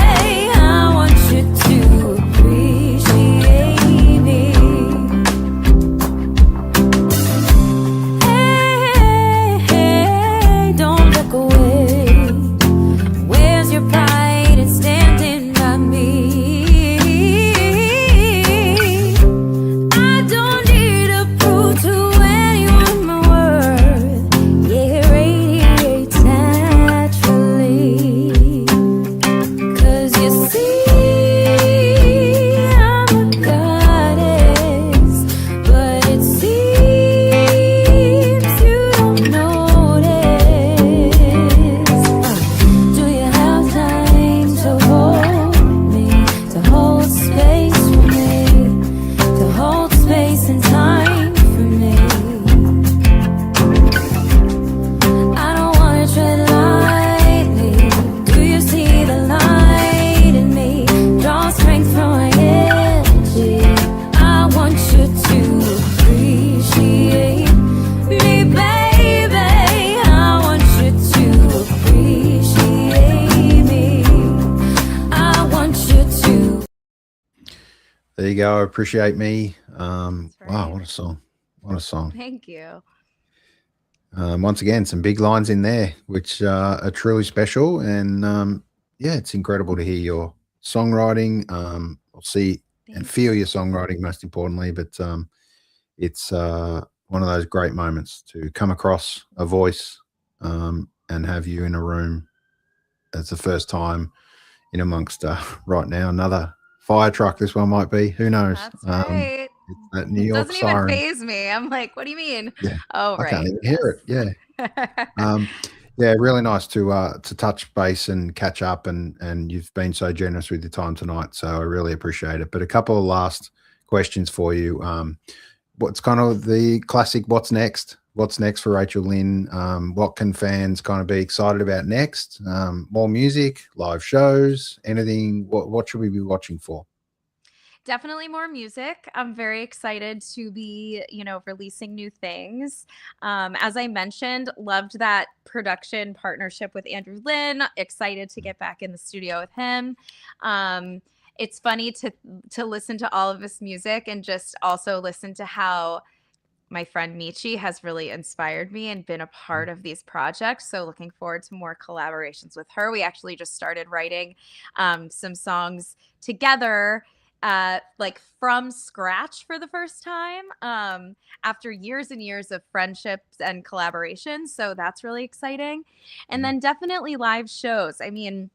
I want you to appreciate me. Hey, don't look away. Where's your pride in standing by me? I don't need to prove to anyone my worth. Yeah, it radiates naturally. 'Cause you see, I'm a goddess, but it seems you don't notice. Do you have time to hold me, to hold space for me, to hold space and time for me? I don't wanna tread lightly. Do you see the light in me? Draw strength from my energy. I want you to appreciate me, baby. I want you to appreciate me. I want you to. There you go. Appreciate Me. That's Wow, right. what a song. What a song. Thank you. Once again, some big lines in there, which are truly special. And yeah, it's incredible to hear your songwriting, or see and Thank feel your songwriting, most importantly. But it's one of those great moments to come across a voice and have you in a room. It's the first time in amongst right now another fire truck. This one might be. Who knows? That's right. It's that New York Doesn't even siren. faze me. I'm like, what do you mean? Yeah, Oh, I can't right. even hear it. Yeah. Yeah, really nice to touch base and catch up, and you've been so generous with your time tonight, so I really appreciate it. But a couple of last questions for you. What's kind of the classic? What's next? What's next for Rachel Lynn? What can fans kind of be excited about next? More music, live shows, anything? What should we be watching for? Definitely more music. I'm very excited to be, releasing new things. As I mentioned, loved that production partnership with Andrew Lynn. Excited to get back in the studio with him. It's funny to listen to all of this music and just also listen to how my friend Michi has really inspired me and been a part of these projects. So looking forward to more collaborations with her. We actually just started writing some songs together, like from scratch for the first time, after years and years of friendships and collaborations. So that's really exciting. And then definitely live shows. I mean,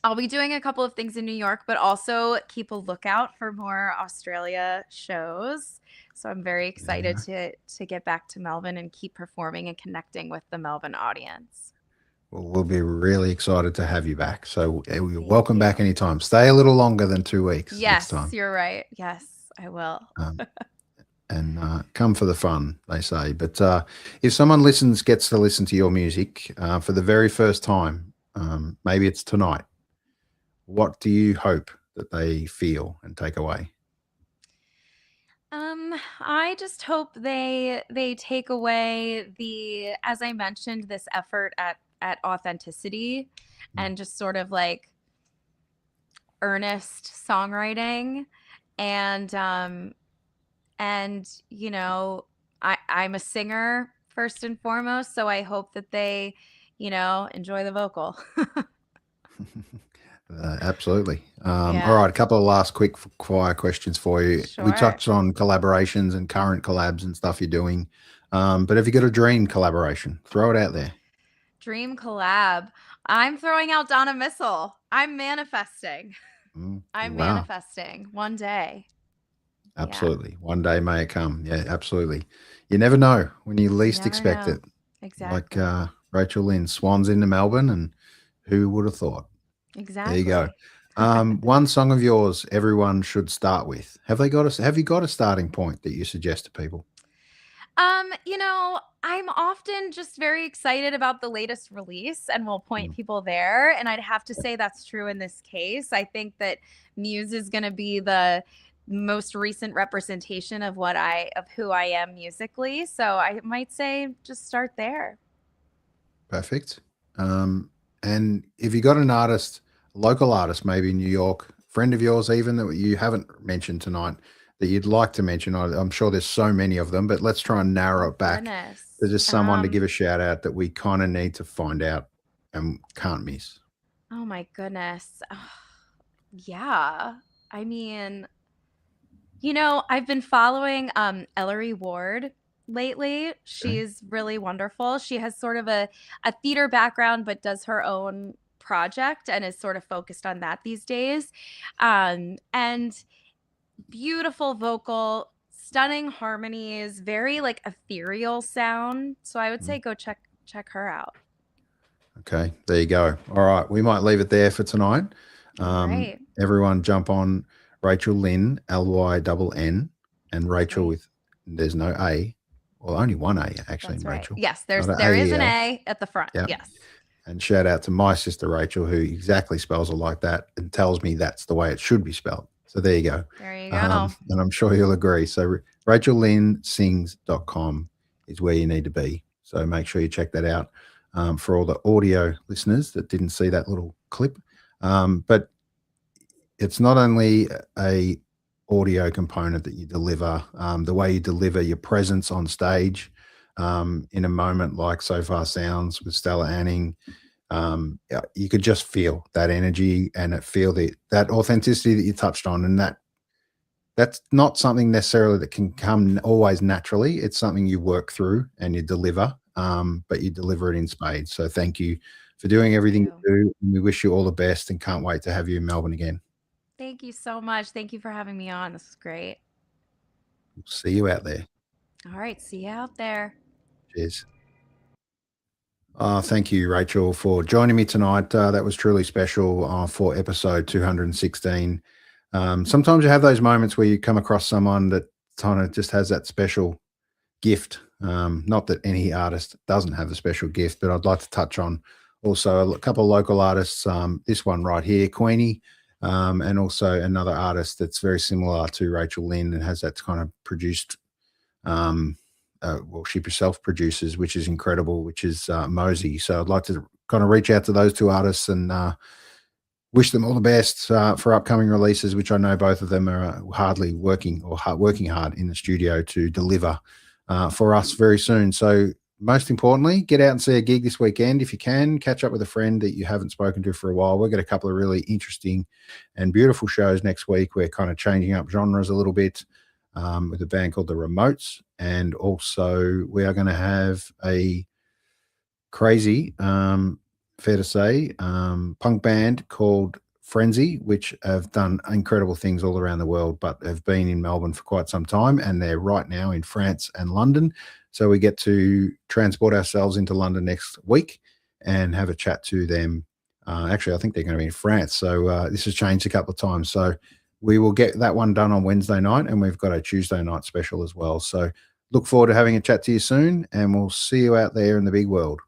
I'll be doing a couple of things in New York, but also keep a lookout for more Australia shows. So I'm very excited to get back to Melbourne and keep performing and connecting with the Melbourne audience. Well, we'll be really excited to have you back. So you're Thank welcome you. back anytime. Stay a little longer than 2 weeks next Yes, time. you're right. Yes, I will. And come for the fun, they say. But if someone gets to listen to your music for the very first time, maybe it's tonight, what do you hope that they feel and take away? I just hope they take away the, as I mentioned, this effort at authenticity and just sort of like earnest songwriting, and you know, I'm a singer first and foremost, so I hope that they, you know, enjoy the vocal. Absolutely. Yeah. All right, a couple of last quick fire questions for you. We Sure. touched on collaborations and current collabs and stuff you're doing, but have you got a dream collaboration? Throw it out there. Dream collab. I'm throwing out Donna Missile. I'm manifesting. I'm Wow. manifesting one day. Absolutely. One day may it come. Yeah, absolutely. You never know when you least Never expect know. it. Exactly. Like Rachel Lynn, Swans into Melbourne, and who would have thought? Exactly. There you go. One song of yours everyone should start with. Have you got a starting point that you suggest to people? You know, I'm often just very excited about the latest release and will point people there. And I'd have to say that's true in this case. I think that Muse is going to be the most recent representation of who I am musically. So I might say just start there. Perfect. And if you got an artist, local artist, maybe in New York, friend of yours even that you haven't mentioned tonight that you'd like to mention, I'm sure there's so many of them, but let's try and narrow it back to just someone to give a shout out that we kind of need to find out and can't miss. Oh my goodness. Yeah. I mean, you know, I've been following Ellery Ward lately. She's really wonderful. She has sort of a theater background, but does her own project and is sort of focused on that these days. And beautiful vocal, stunning harmonies, very like ethereal sound. So I would say go check her out. Okay, there you go. All right, we might leave it there for tonight. Right. Everyone jump on Rachel Lynn, Lynn, and Rachel with, there's no A, well, only one A actually. That's Rachel. Right. Yes, there is an A at the front. Yep. Yes. And shout out to my sister Rachel, who exactly spells it like that and tells me that's the way it should be spelled. So there you go. There you go. And I'm sure you'll agree. So RachelLynnSings.com is where you need to be. So make sure you check that out for all the audio listeners that didn't see that little clip. But it's not only a audio component that you deliver, the way you deliver your presence on stage in a moment like Sofar Sounds with Stella Anning. You could just feel that energy and feel that authenticity that you touched on, and that's not something necessarily that can come always naturally. It's something you work through and you deliver, but you deliver it in spades. So thank you for doing everything you do. And we wish you all the best and can't wait to have you in Melbourne again. Thank you so much. Thank you for having me on. This is great. See you out there. All right. See you out there. Cheers. Thank you, Rachel, for joining me tonight. That was truly special for episode 216. Sometimes you have those moments where you come across someone that kind of just has that special gift. Not that any artist doesn't have a special gift, but I'd like to touch on also a couple of local artists. This one right here, Queenie, and also another artist that's very similar to Rachel Lynn and has that kind of produced well, she herself produces, which is incredible, which is Mosey. So I'd like to kind of reach out to those two artists and wish them all the best for upcoming releases, which I know both of them are working hard in the studio to deliver. for us very soon. So most importantly, get out and see a gig this weekend if you can. Catch up with a friend that you haven't spoken to for a while. We've got a couple of really interesting and beautiful shows next week. We're kind of changing up genres a little bit with a band called The Remotes. And also we are going to have a crazy, fair to say, punk band called Frenzy, which have done incredible things all around the world, but have been in Melbourne for quite some time, and they're right now in France and London. So we get to transport ourselves into London next week and have a chat to them. Actually, I think they're going to be in France. So this has changed a couple of times. So we will get that one done on Wednesday night, and we've got a Tuesday night special as well. So look forward to having a chat to you soon, and we'll see you out there in the big world.